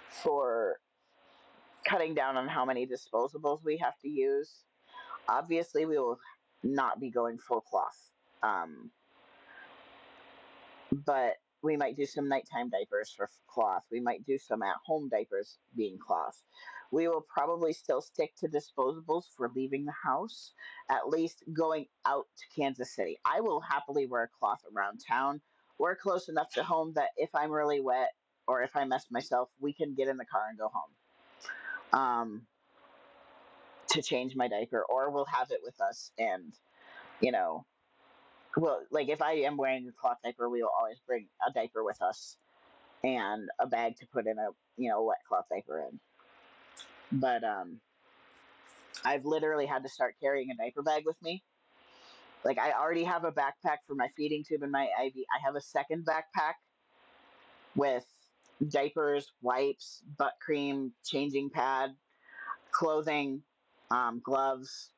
for cutting down on how many disposables we have to use. Obviously, we will not be going full cloth. Um, but we might do some nighttime diapers for cloth. We might do some at home diapers being cloth. We will probably still stick to disposables for leaving the house, at least going out to Kansas City. I will happily wear a cloth around town. We're close enough to home that if I'm really wet or if I mess myself, we can get in the car and go home to change my diaper, or we'll have it with us. And, you know, well, like if I am wearing a cloth diaper, we will always bring a diaper with us and a bag to put in a wet cloth diaper in. But I've literally had to start carrying a diaper bag with me. Like I already have a backpack for my feeding tube and my IV. I have a second backpack with diapers, wipes, butt cream, changing pad, clothing, gloves,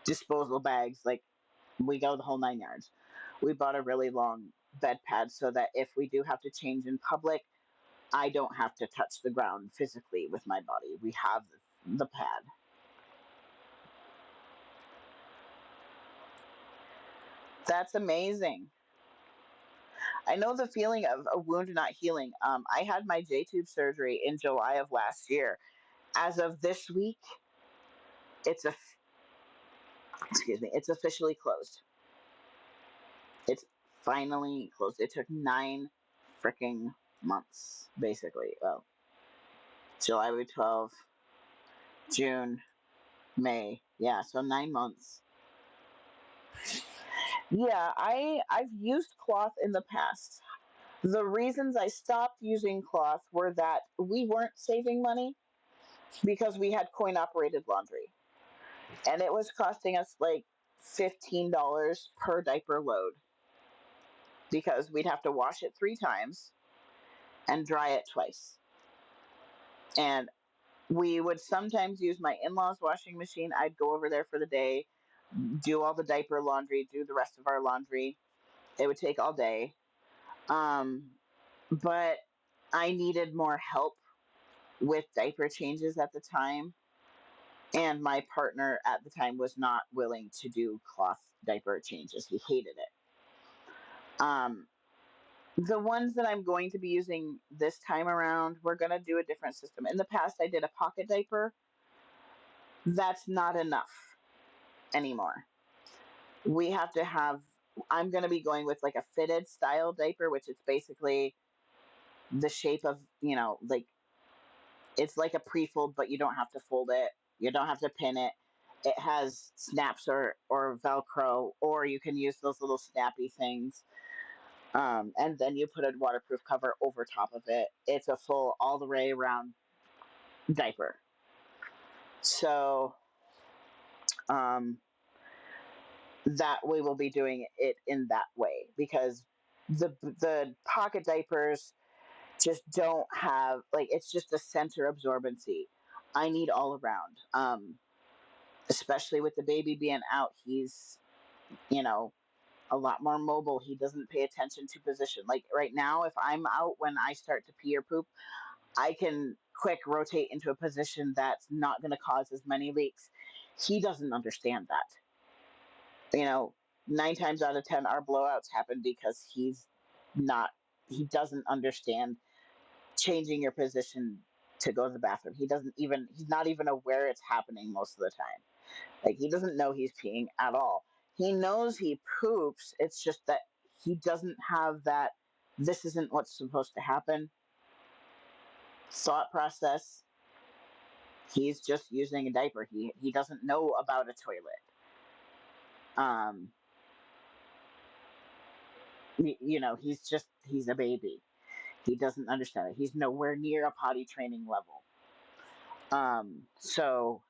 disposable bags. Like we go the whole 9 yards. We bought a really long bed pad so that if we do have to change in public, I don't have to touch the ground physically with my body. We have the pad. That's amazing. I know the feeling of a wound not healing. I had my J tube surgery in July of last year. As of this week, it's a excuse me, it's officially closed. It's finally closed. It took 9 freaking months, basically. Well, July would 12, June, May. Yeah, so 9 months. Yeah, I've used cloth in the past. The reasons I stopped using cloth were that we weren't saving money because we had coin operated laundry. And it was costing us like $15 per diaper load because we'd have to wash it 3 times and dry it twice. And we would sometimes use my in law's washing machine. I'd go over there for the day, do all the diaper laundry, do the rest of our laundry. It would take all day. Um, but I needed more help with diaper changes at the time. And my partner at the time was not willing to do cloth diaper changes. He hated it. The ones that I'm going to be using this time around, we're going to do a different system. In the past, I did a pocket diaper. That's not enough anymore. We have to have, I'm going to be going with like a fitted style diaper, which is basically the shape of, like it's like a pre-fold, but you don't have to fold it. You don't have to pin it. It has snaps or Velcro, or you can use those little snappy things. And then you put a waterproof cover over top of it. It's a full all the way around diaper. So um, that we will be doing it in that way because the pocket diapers just don't have like it's just a center absorbency. I need all around. Especially with the baby being out, he's you know a lot more mobile. He doesn't pay attention to position. Like right now, if I'm out when I start to pee or poop, I can quick rotate into a position that's not going to cause as many leaks. He doesn't understand that. You know, 9 times out of 10, our blowouts happen because not, he doesn't understand changing your position to go to the bathroom. He's not even aware it's happening most of the time. Like, he doesn't know he's peeing at all. He knows he poops. It's just that he doesn't have that, this isn't what's supposed to happen thought process. He's just using a diaper. He doesn't know about a toilet. Um, he's a baby. He doesn't understand it. He's nowhere near a potty training level. So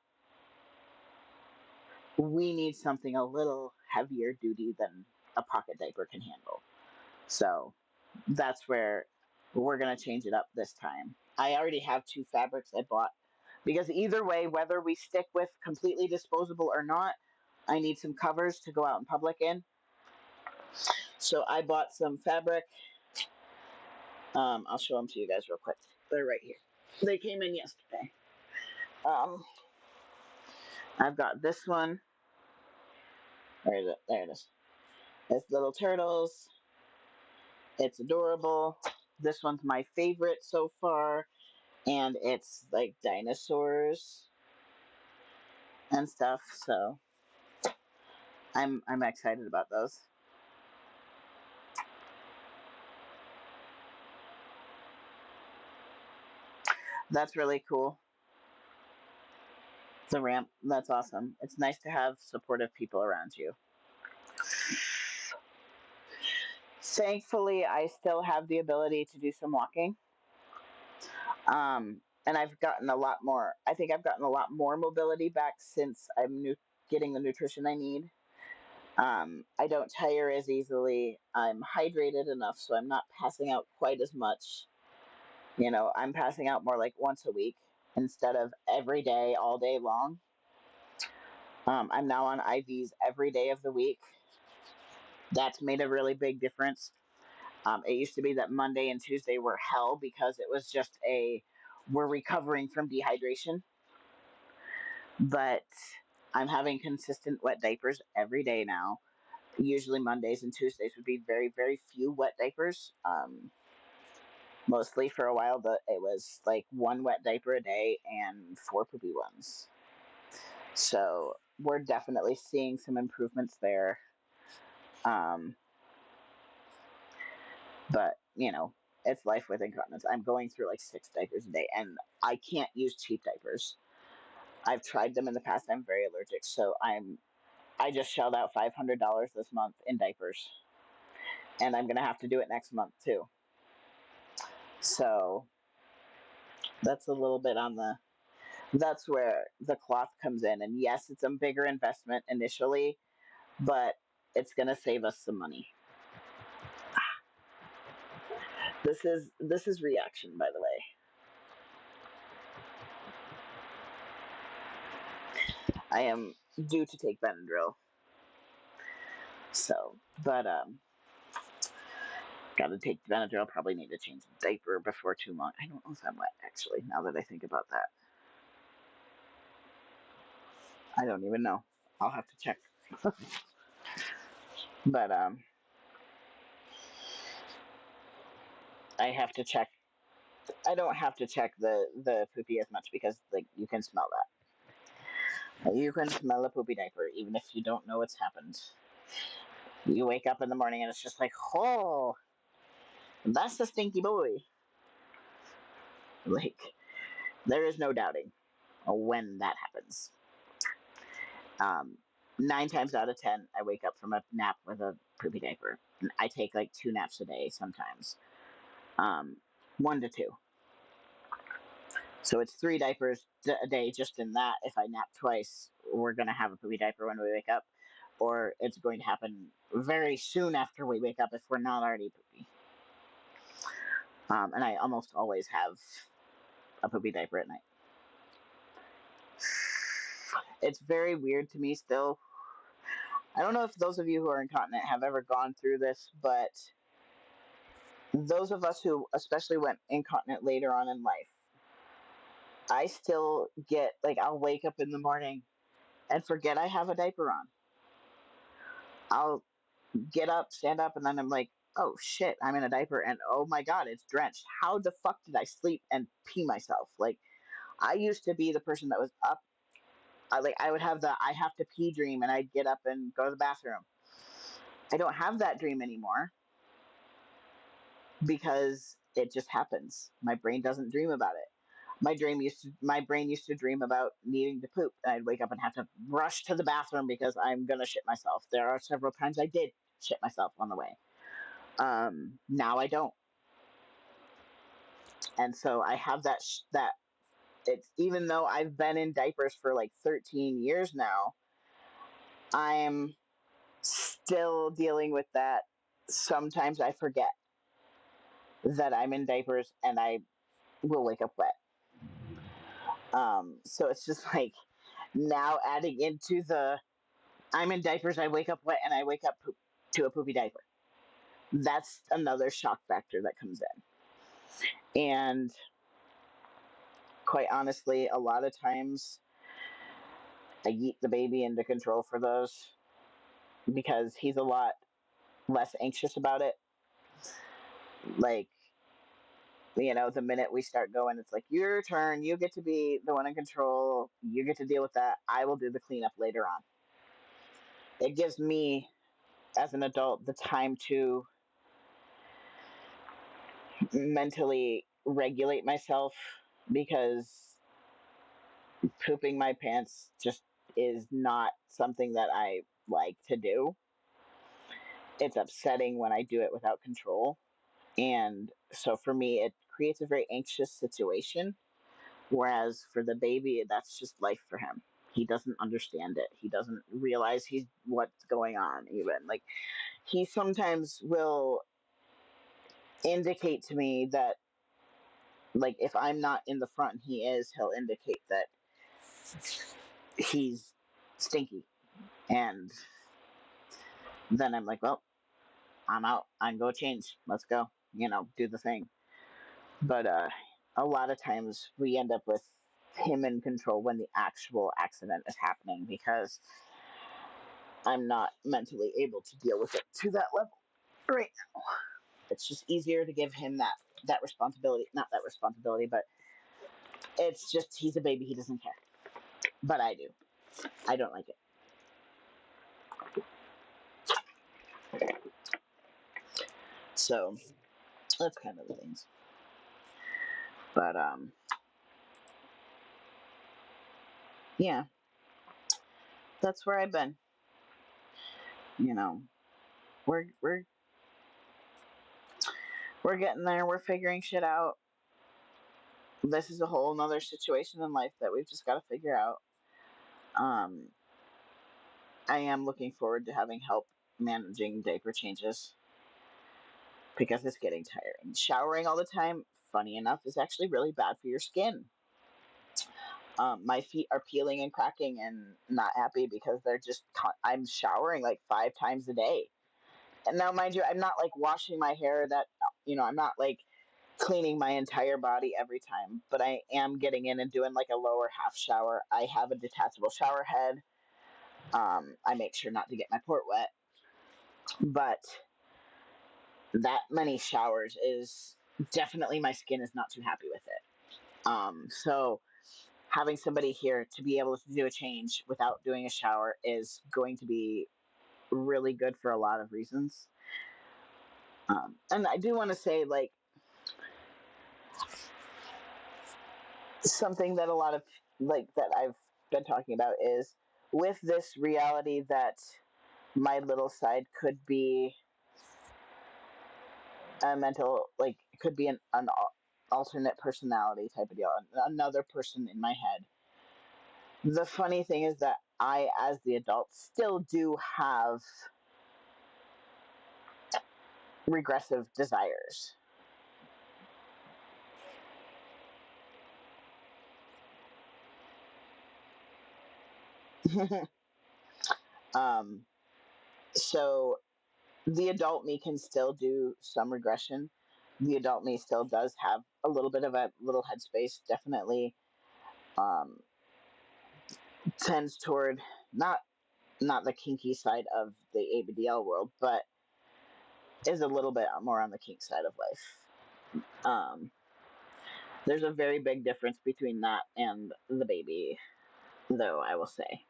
we need something a little heavier duty than a pocket diaper can handle. So that's where we're gonna change it up this time. I already have 2 fabrics I bought because either way, whether we stick with completely disposable or not, I need some covers to go out in public in. So I bought some fabric. I'll show them to you guys real quick. They're right here. They came in yesterday. Um, I've got this one. Where is it? There it is. It's little turtles. It's adorable. This one's my favorite so far, and it's like dinosaurs and stuff. So I'm excited about those. That's really cool. The ramp. That's awesome. It's nice to have supportive people around you. Thankfully, I still have the ability to do some walking. And I've gotten a lot more. I think I've gotten a lot more mobility back since getting the nutrition I need. I don't tire as easily. I'm hydrated enough, so I'm not passing out quite as much. I'm passing out more like once a week instead of every day, all day long. I'm now on IVs every day of the week. That's made a really big difference. It used to be that Monday and Tuesday were hell because it was just we're recovering from dehydration. But I'm having consistent wet diapers every day now. Usually Mondays and Tuesdays would be very, very few wet diapers. Mostly for a while, it was like one wet diaper a day and 4 poopy ones. So we're definitely seeing some improvements there. Um, but it's life with incontinence. I'm going through like 6 diapers a day, and I can't use cheap diapers. I've tried them in the past. I'm very allergic, so I just shelled out $500 this month in diapers, and I'm gonna have to do it next month too. So that's a little bit on the. That's where the cloth comes in, and yes, it's a bigger investment initially, but it's gonna save us some money. This is reaction, by the way. I am due to take Benadryl. So, but gotta take Benadryl. Probably need to change the diaper before too long. I don't know if I'm wet actually. Now that I think about that, I don't even know. I'll have to check. But I have to check. I don't have to check the poopy as much because like you can smell that. You can smell a poopy diaper even if you don't know what's happened. You wake up in the morning and it's just like, oh, that's the stinky boy. Like there is no doubting when that happens. Um, 9 times out of 10, I wake up from a nap with a poopy diaper. I take like 2 naps a day sometimes, um, 1 to 2. So it's 3 diapers a day just in that. If I nap twice, we're gonna have a poopy diaper when we wake up, or it's going to happen very soon after we wake up if we're not already poopy. And I almost always have a poopy diaper at night. It's very weird to me still. I don't know if those of you who are incontinent have ever gone through this, but those of us who especially went incontinent later on in life, I still get like I'll wake up in the morning and forget I have a diaper on. I'll get up, stand up, and then I'm like, oh shit, I'm in a diaper, and oh my god, it's drenched. How the fuck did I sleep and pee myself? Like, I used to be the person that was up. I would have the I have to pee dream, and I'd get up and go to the bathroom. I don't have that dream anymore because it just happens. My brain doesn't dream about it. My brain used to dream about needing to poop, and I'd wake up and have to rush to the bathroom because I'm gonna shit myself. There are several times I did shit myself on the way. Now I don't, and so I have that. It's even though I've been in diapers for like 13 years now, I'm still dealing with that. Sometimes I forget that I'm in diapers and I will wake up wet. So it's just like now adding into the I'm in diapers, I wake up wet, and I wake up to a poopy diaper. That's another shock factor that comes in. And quite honestly, a lot of times I yeet the baby into control for those because he's a lot less anxious about it. Like, the minute we start going, it's like, your turn. You get to be the one in control. You get to deal with that. I will do the cleanup later on. It gives me, as an adult, the time to mentally regulate myself because pooping my pants just is not something that I like to do. It's upsetting when I do it without control. And so for me, it creates a very anxious situation. Whereas for the baby, that's just life for him. He doesn't understand it. He doesn't realize what's going on even. Like he sometimes will indicate to me that like if I'm not in the front and he is, he'll indicate that he's stinky. And then I'm like, well, I'm out. I can go change. Let's go. Do the thing. But a lot of times we end up with him in control when the actual accident is happening because I'm not mentally able to deal with it to that level right now. It's just easier to give him that responsibility. Not that responsibility, but it's just he's a baby. He doesn't care. But I do. I don't like it. So that's kind of the things. But yeah, that's where I've been. You know, we're we're we're getting there. We're figuring shit out. This is a whole nother situation in life that we've just got to figure out. Um, I am looking forward to having help managing diaper changes because it's getting tiring. Showering all the time, funny enough, is actually really bad for your skin. My feet are peeling and cracking and not happy because I'm showering like 5 times a day. And now, mind you, I'm not like washing my hair I'm not like cleaning my entire body every time, but I am getting in and doing like a lower half shower. I have a detachable shower head. I make sure not to get my port wet, but that many showers is definitely my skin is not too happy with it. So having somebody here to be able to do a change without doing a shower is going to be really good for a lot of reasons. And I do want to say, like, something that a lot of that I've been talking about is with this reality that my little side could be a mental, like, it could be an alternate personality type of deal, another person in my head. The funny thing is that I, as the adult, still do have regressive desires. um, so the adult me can still do some regression. The adult me still does have a little bit of a little headspace. Definitely um, tends toward not not the kinky side of the ABDL world, but is a little bit more on the kink side of life. There's a very big difference between that and the baby, though, I will say.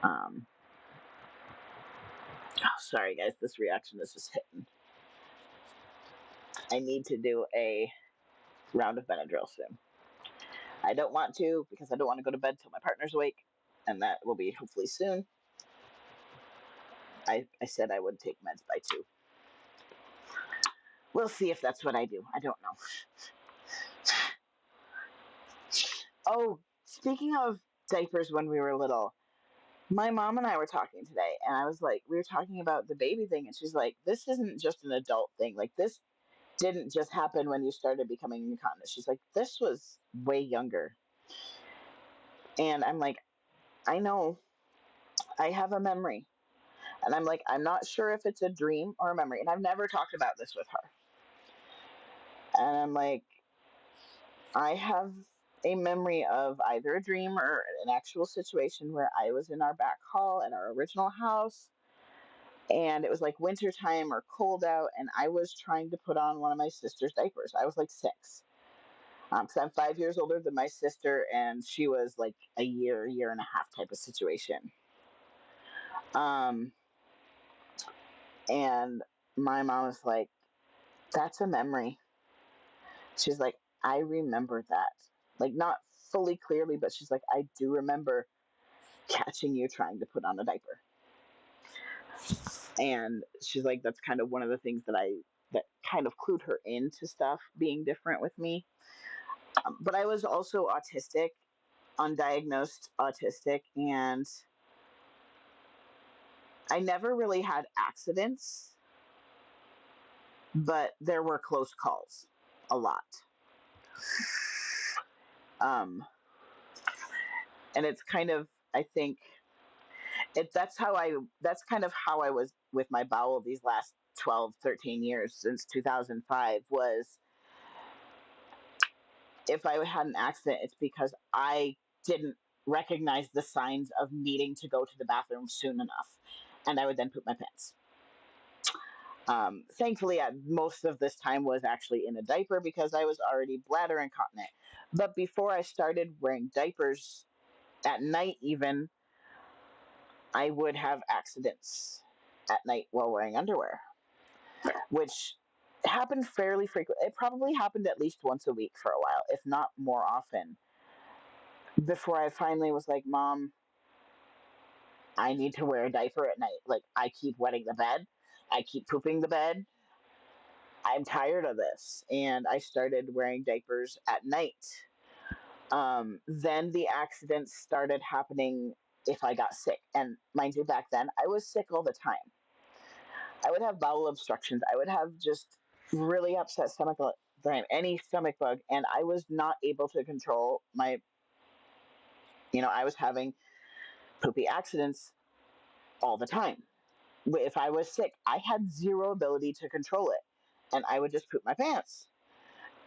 Um, oh, sorry, guys, this reaction is just hitting. I need to do a round of Benadryl soon. I don't want to because I don't want to go to bed till my partner's awake, and that will be hopefully soon. I said I would take meds by 2. We'll see if that's what I do. I don't know. Oh, speaking of diapers when we were little, my mom and I were talking today, and I was like, we were talking about the baby thing, and she's like, this isn't just an adult thing. Like, this didn't just happen when you started becoming incontinent. She's like, this was way younger. And I'm like, I know, I have a memory. And I'm like, I'm not sure if it's a dream or a memory. And I've never talked about this with her. And I'm like, I have a memory of either a dream or an actual situation where I was in our back hall at our original house, and it was like winter time or cold out, and I was trying to put on one of my sister's diapers. I was like 6. Because I'm 5 years older than my sister, and she was like a year and a half type of situation. Um, and my mom was like, "That's a memory." She's like, "I remember that, like not fully clearly, but she's like, I do remember catching you trying to put on a diaper." And she's like, "That's kind of one of the things that kind of clued her into stuff being different with me." But I was also autistic, undiagnosed autistic, and I never really had accidents, but there were close calls a lot. Um, and it's kind of, I think, that's kind of how I was with my bowel these last 12, 13 years since 2005 was if I had an accident, it's because I didn't recognize the signs of needing to go to the bathroom soon enough. And I would then poop my pants. Thankfully, most of this time was actually in a diaper because I was already bladder incontinent. But before I started wearing diapers at night, even, I would have accidents at night while wearing underwear, which happened fairly frequently. It probably happened at least once a week for a while, if not more often, before I finally was like, Mom, I need to wear a diaper at night. Like, I keep wetting the bed, I keep pooping the bed. I'm tired of this. And I started wearing diapers at night. Then the accidents started happening if I got sick. And mind you, back then I was sick all the time. I would have bowel obstructions. I would have just really upset stomach time, any stomach bug, and I was not able to control my. I was having poopy accidents all the time. If I was sick, I had zero ability to control it, and I would just poop my pants.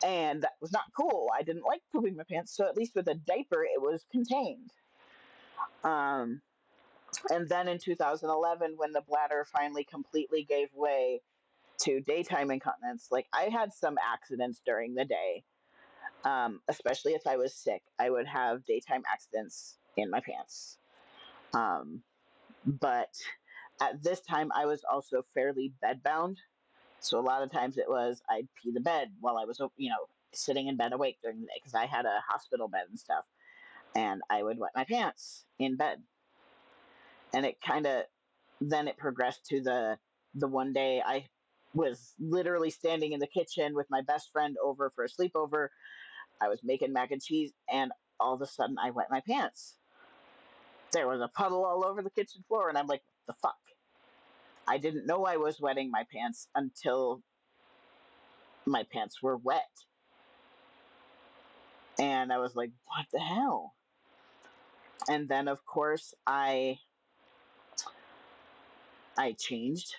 And that was not cool. I didn't like pooping my pants, so at least with a diaper, it was contained. Um, and then in 2011, when the bladder finally completely gave way to daytime incontinence, like I had some accidents during the day, especially if I was sick. I would have daytime accidents in my pants. Um, but at this time, I was also fairly bedbound. So a lot of times it was I'd pee the bed while I was, sitting in bed awake during the day because I had a hospital bed and stuff. And I would wet my pants in bed. And it kind of then it progressed to the one day I was literally standing in the kitchen with my best friend over for a sleepover. I was making mac and cheese, and all of a sudden I wet my pants. There was a puddle all over the kitchen floor, and I'm like, what the fuck? I didn't know I was wetting my pants until my pants were wet. And I was like, what the hell? And then of course I changed,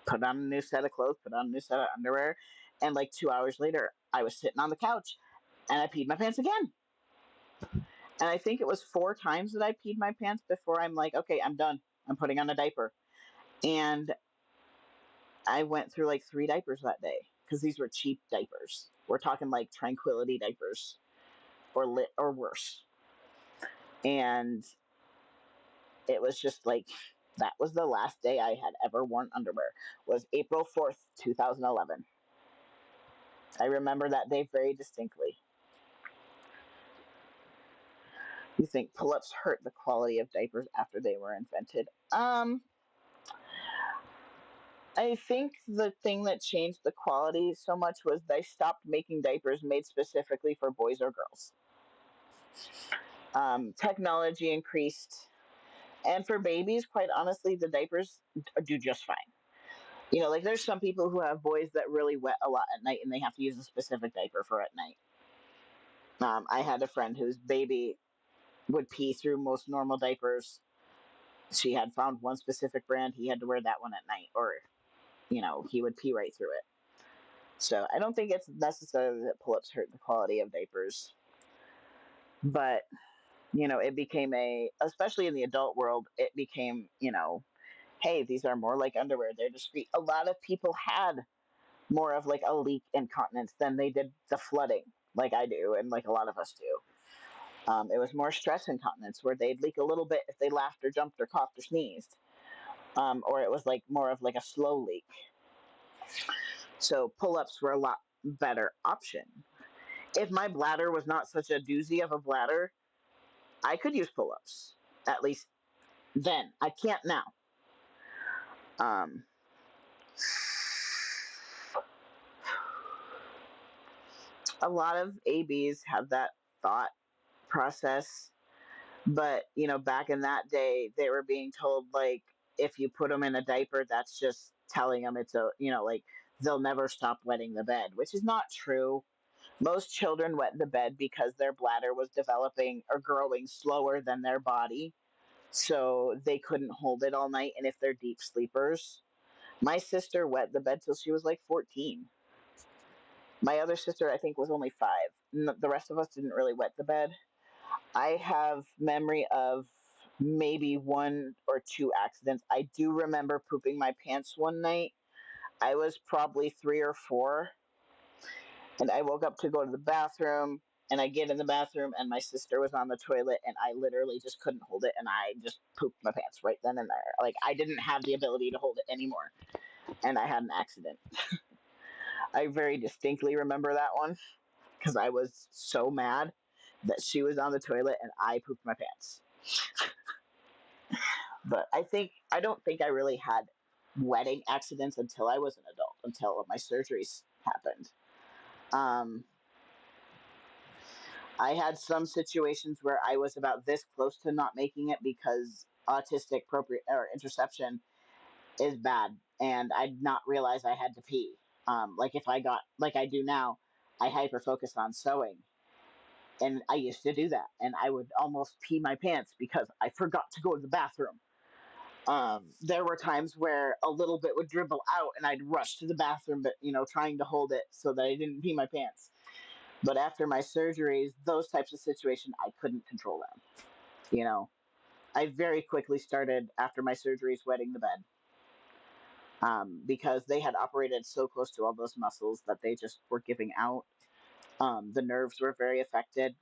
put on a new set of clothes, put on a new set of underwear, and like 2 hours later, I was sitting on the couch and I peed my pants again. And I think it was 4 times that I peed my pants before I'm like, okay, I'm done. I'm putting on a diaper. And I went through like 3 diapers that day because these were cheap diapers. We're talking like Tranquility diapers or lit or worse. And it was just like that was the last day I had ever worn underwear. Was April 4th, 2011. I remember that day very distinctly. You think pull-ups hurt the quality of diapers after they were invented? I think the thing that changed the quality so much was they stopped making diapers made specifically for boys or girls. Technology increased, and for babies, quite honestly, the diapers do just fine. Like there's some people who have boys that really wet a lot at night, and they have to use a specific diaper for at night. I had a friend whose baby would pee through most normal diapers. She had found one specific brand. He had to wear that one at night, or he would pee right through it. So I don't think it's necessarily that pull-ups hurt the quality of diapers, but it became especially in the adult world, it became, hey, these are more like underwear. They're discreet. A lot of people had more of like a leak incontinence than they did the flooding, like I do, and like a lot of us do. It was more stress incontinence where they'd leak a little bit if they laughed or jumped or coughed or sneezed, or it was like more of like a slow leak. So pull-ups were a lot better option. If my bladder was not such a doozy of a bladder, I could use pull-ups. At least then. I can't now. Um, a lot of ABs have that thought process, but back in that day, they were being told like if you put them in a diaper, that's just telling them it's like they'll never stop wetting the bed, which is not true. Most children wet the bed because their bladder was developing or growing slower than their body, so they couldn't hold it all night. And if they're deep sleepers, my sister wet the bed till she was like 14. My other sister, I think, was only 5. The rest of us didn't really wet the bed. I have memory of maybe 1 or 2 accidents. I do remember pooping my pants one night. I was probably 3 or 4, and I woke up to go to the bathroom. And I get in the bathroom, and my sister was on the toilet, and I literally just couldn't hold it, and I just pooped my pants right then and there. Like I didn't have the ability to hold it anymore, and I had an accident. I very distinctly remember that one because I was so mad that she was on the toilet and I pooped my pants. But I don't think I really had wedding accidents until I was an adult, until my surgeries happened. Um, I had some situations where I was about this close to not making it because autistic appropriate or interception is bad, and I did not realize I had to pee. Like if I got like I do now, I hyper focus on sewing, and I used to do that, and I would almost pee my pants because I forgot to go to the bathroom. There were times where a little bit would dribble out, and I'd rush to the bathroom, but trying to hold it so that I didn't pee my pants. But after my surgeries, those types of situations, I couldn't control them. You know, I very quickly started after my surgeries wetting the bed, because they had operated so close to all those muscles that they just were giving out. The nerves were very affected,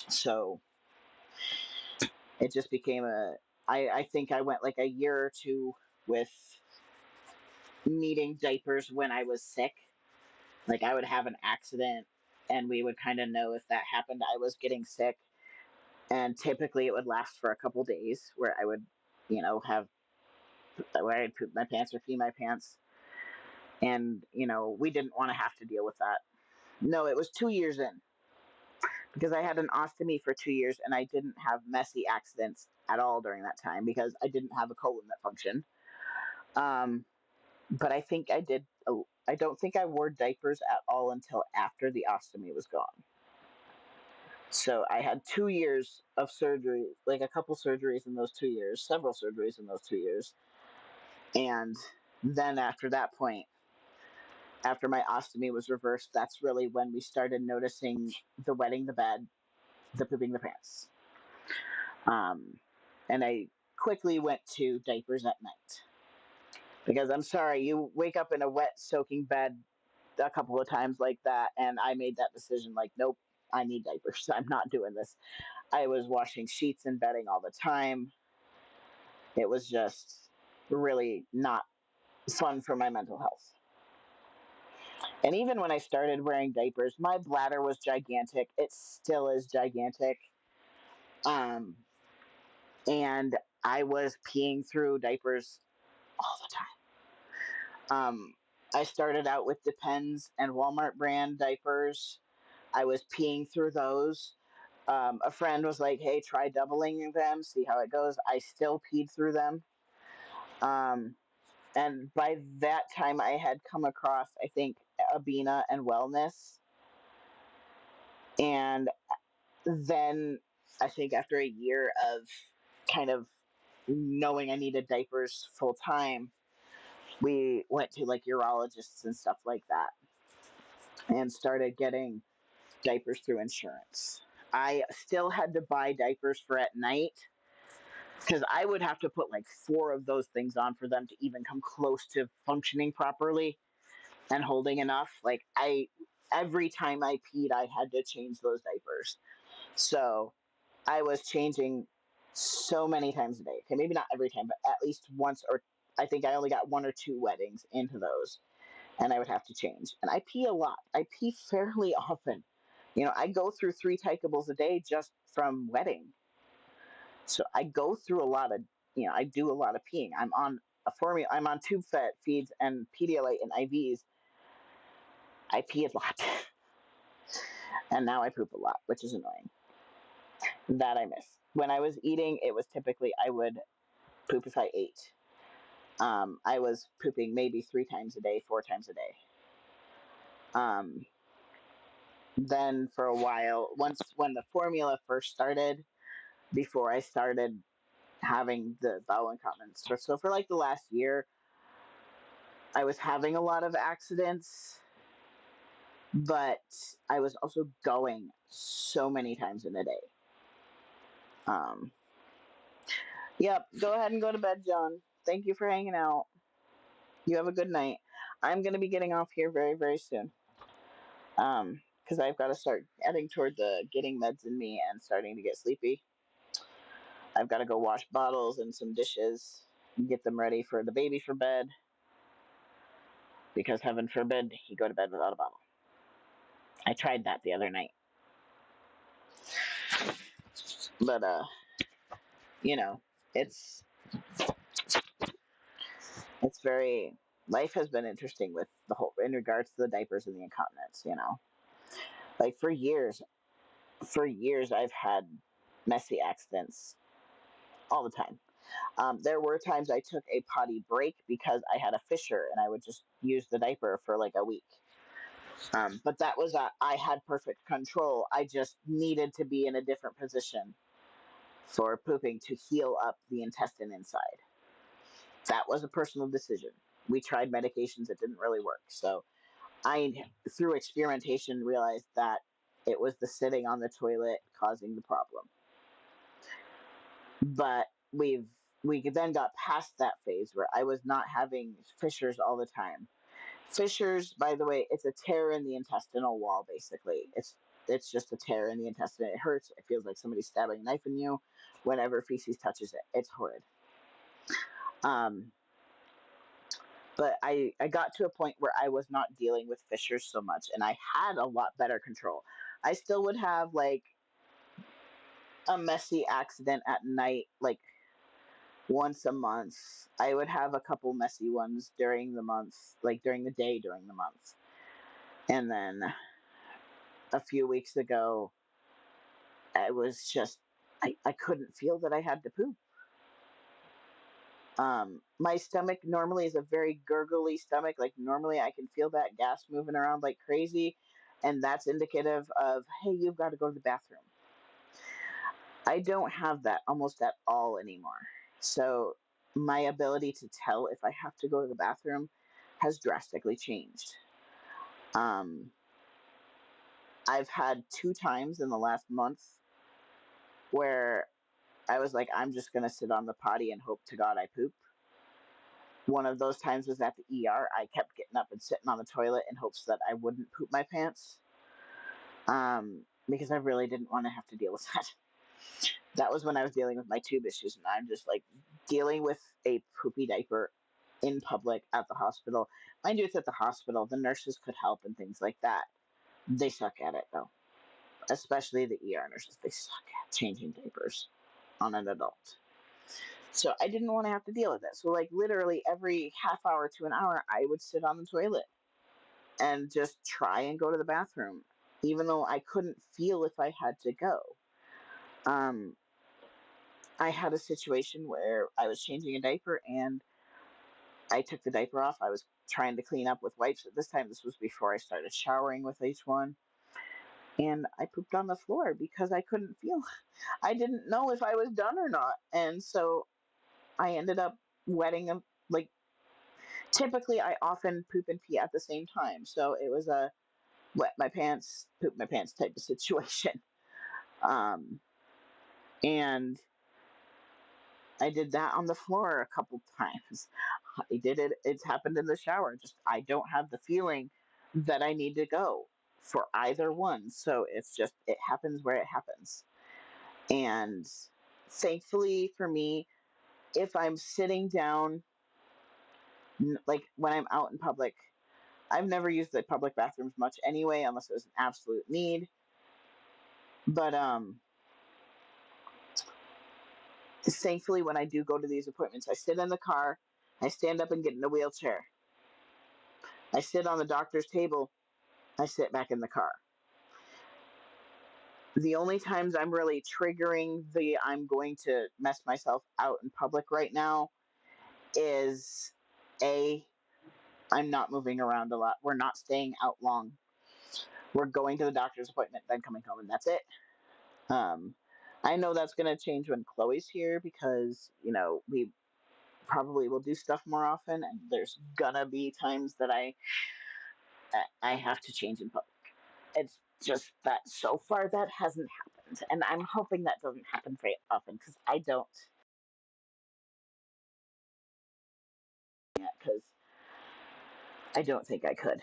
so it just became a. I think I went like a year or two with needing diapers when I was sick. Like I would have an accident, and we would kind of know if that happened, I was getting sick, and typically it would last for a couple days where I would, have where I'd poop my pants or pee my pants, and we didn't want to have to deal with that. No, it was 2 years in because I had an ostomy for 2 years and I didn't have messy accidents at all during that time because I didn't have a colon that functioned. Um, but I think I did. I don't think I wore diapers at all until after the ostomy was gone. So I had 2 years of surgery, like a couple surgeries in those 2 years, several surgeries in those 2 years. And then after that point, after my ostomy was reversed, that's really when we started noticing the wetting the bed, the pooping the pants. And I quickly went to diapers at night. Because I'm sorry, you wake up in a wet, soaking bed a couple of times like that, and I made that decision like, nope, I need diapers. I'm not doing this. I was washing sheets and bedding all the time. It was just really not fun for my mental health. And even when I started wearing diapers, my bladder was gigantic. It still is gigantic. Um, and I was peeing through diapers all the time. I started out with Depends and Walmart brand diapers. I was peeing through those. A friend was like, "Hey, try doubling them, see how it goes." I still peed through them. Um, and by that time, I had come across, I think, Abena and Wellness, and then I think after a year of kind of knowing I needed diapers full time, we went to like urologists and stuff like that and started getting diapers through insurance. I still had to buy diapers for at night because I would have to put like four of those things on for them to even come close to functioning properly and holding enough. Like every time I peed, I had to change those diapers. So I was changing so many times a day. Okay, maybe not every time, but at least once, or I think I only got one or two weddings into those, and I would have to change. And I pee a lot. I pee fairly often. I go through 3 tykables a day just from wedding. So I go through a lot of, I do a lot of peeing. I'm on a formula. I'm on tube fed feeds and Pedialyte and IVs. I pee a lot, and now I poop a lot, which is annoying. That I miss. When I was eating, it was typically I would poop if I ate. I was pooping maybe 3 times a day, 4 times a day. Then for a while, once when the formula first started, before I started having the bowel incontinence, so for like the last year, I was having a lot of accidents, but I was also going so many times in a day. Um, yep, go ahead and go to bed, John. Thank you for hanging out. You have a good night. I'm going to be getting off here very, very soon. Because I've got to start heading toward the getting meds in me and starting to get sleepy. I've got to go wash bottles and some dishes and get them ready for the baby for bed. Because heaven forbid he go to bed without a bottle. I tried that the other night. But you know, it's it's very life has been interesting with the whole in regards to the diapers and the incontinence. Like for years, For years, I've had messy accidents all the time. There were times I took a potty break because I had a fissure and I would just use the diaper for like a week. But that was I had perfect control. I just needed to be in a different position for pooping to heal up the intestine inside. That was a personal decision. We tried medications, it didn't really work. So I, through experimentation, realized that it was the sitting on the toilet causing the problem. But we then got past that phase where I was not having fissures all the time. Fissures, by the way, it's a tear in the intestinal wall. Basically, it's just a tear in the intestine. It hurts. It feels like somebody's stabbing a knife in you. Whenever feces touches it, it's horrid. Um, but I got to a point where I was not dealing with fissures so much, and I had a lot better control. I still would have like a messy accident at night, like once a month. I would have a couple messy ones during the month, like during the day during the month. And then a few weeks ago, I was just, I couldn't feel that I had to poop. My stomach normally is a very gurgly stomach. Like normally I can feel that gas moving around like crazy. And that's indicative of, hey, you've got to go to the bathroom. I don't have that almost at all anymore. So my ability to tell if I have to go to the bathroom has drastically changed. Um, I've had two times in the last month where I was like, I'm just going to sit on the potty and hope to God I poop. One of those times was at the ER. I kept getting up and sitting on the toilet in hopes that I wouldn't poop my pants, because I really didn't want to have to deal with that. That was when I was dealing with my tube issues, and I'm just like dealing with a poopy diaper in public at the hospital. Mind you, it's at the hospital. The nurses could help and things like that. They suck at it though, especially the ER nurses. They suck at changing diapers on an adult. So I didn't want to have to deal with it. So like literally every half hour to an hour, I would sit on the toilet and just try and go to the bathroom, even though I couldn't feel if I had to go. Um, I had a situation where I was changing a diaper and I took the diaper off. I was trying to clean up with wipes. At this time, this was before I started showering with each one. And I pooped on the floor because I couldn't feel. I didn't know if I was done or not. And so I ended up wetting them. Like, typically, I often poop and pee at the same time. So it was a wet my pants, poop my pants type of situation. Um, and I did that on the floor a couple times. I did it. It's happened in the shower. Just I don't have the feeling that I need to go for either one. So it's just it happens where it happens. And thankfully for me, if I'm sitting down, like when I'm out in public, I've never used the public bathrooms much anyway, unless it was an absolute need. But thankfully, when I do go to these appointments, I sit in the car, I stand up and get in a wheelchair. I sit on the doctor's table, I sit back in the car. The only times I'm really triggering the I'm going to mess myself out in public right now is A, I'm not moving around a lot. We're not staying out long. We're going to the doctor's appointment, then coming home, and that's it. Um, I know that's going to change when Chloe's here because, we probably will do stuff more often, and there's gonna be times that I have to change in public. It's just that so far that hasn't happened, and I'm hoping that doesn't happen very often because I don't. Because I don't think I could.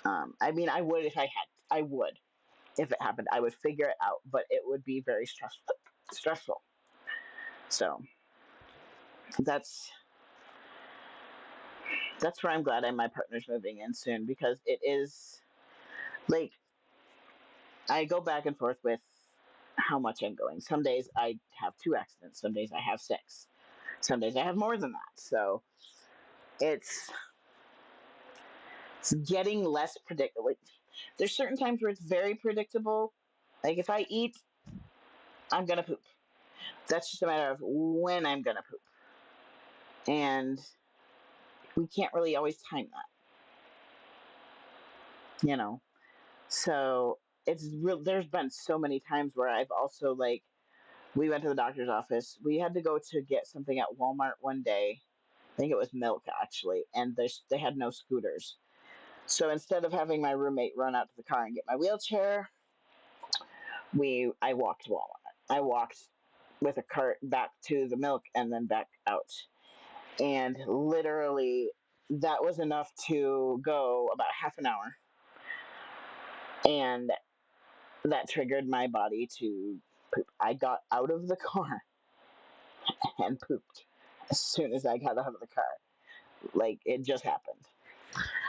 I mean, I would if I had. I would if it happened. I would figure it out, but it would be very stressful. Stressful. So that's that's where I'm glad my partner's moving in soon because it is like I go back and forth with how much I'm going. Some days I have two accidents. Some days I have six. Some days I have more than that. So it's it's getting less predictable. There's certain times where it's very predictable. Like if I eat, I'm gonna poop. That's just a matter of when I'm gonna poop. And we can't really always time that, you know. So it's real. There's been so many times where I've also like we went to the doctor's office. We had to go to get something at Walmart one day. I think it was milk actually, and they had no scooters. So instead of having my roommate run out to the car and get my wheelchair, I walked to Walmart. I walked with a cart back to the milk and then back out. And literally that was enough to go about half an hour. And that triggered my body to poop. I got out of the car and pooped as soon as I got out of the car. Like it just happened.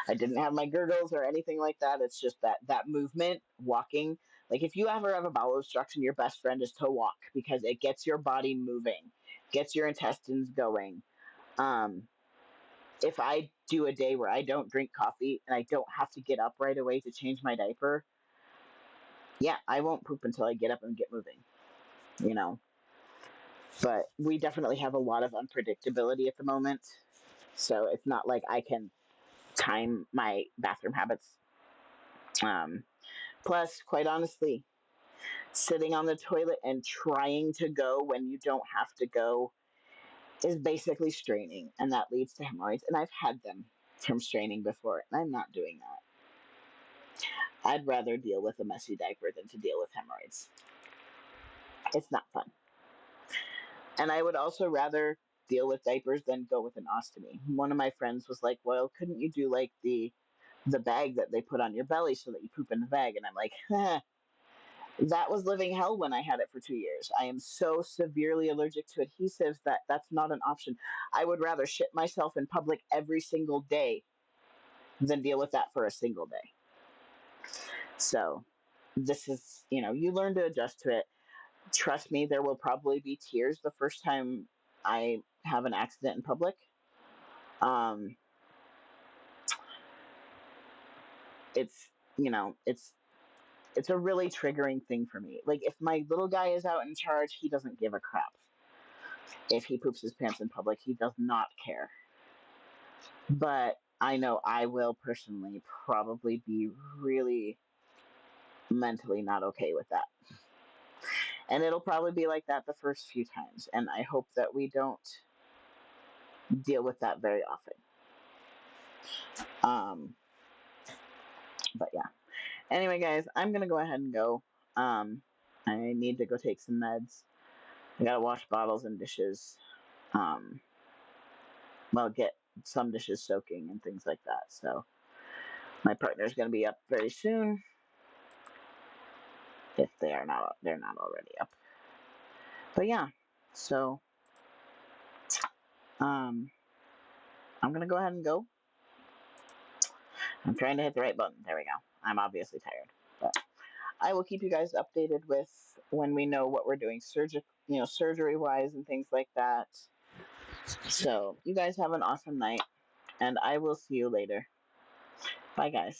I didn't have my gurgles or anything like that. It's just that movement, walking. Like if you ever have a bowel obstruction, your best friend is to walk because it gets your body moving, gets your intestines going. Um, if I do a day where I don't drink coffee and I don't have to get up right away to change my diaper, yeah, I won't poop until I get up and get moving. You know, but we definitely have a lot of unpredictability at the moment. So it's not like I can time my bathroom habits. Um, Plus, quite honestly, sitting on the toilet and trying to go when you don't have to go is basically straining, and that leads to hemorrhoids. And I've had them from straining before, and I'm not doing that. I'd rather deal with a messy diaper than to deal with hemorrhoids. It's not fun. And I would also rather deal with diapers than go with an ostomy. One of my friends was like, "Well, couldn't you do like the bag that they put on your belly so that you poop in the bag?" And I'm like, that was living hell when I had it for 2 years. I am so severely allergic to adhesives that that's not an option. I would rather shit myself in public every single day than deal with that for a single day. So, this is, you learn to adjust to it. Trust me, there will probably be tears the first time I have an accident in public. Um, it's, it's a really triggering thing for me. Like if my little guy is out in charge, he doesn't give a crap. If he poops his pants in public, he does not care. But I know I will personally probably be really mentally not okay with that. And it'll probably be like that the first few times. And I hope that we don't deal with that very often. Um, but yeah. Anyway, guys, I'm going to go ahead and go. I need to go take some meds. I got to wash bottles and dishes. Um, well, get some dishes soaking and things like that. So my partner's going to be up very soon if they're not already up. But yeah, so um, I'm gonna go ahead and go. I'm trying to hit the right button. There we go. I'm obviously tired, but I will keep you guys updated with when we know what we're doing surgery wise and things like that. So you guys have an awesome night, and I will see you later. Bye, guys.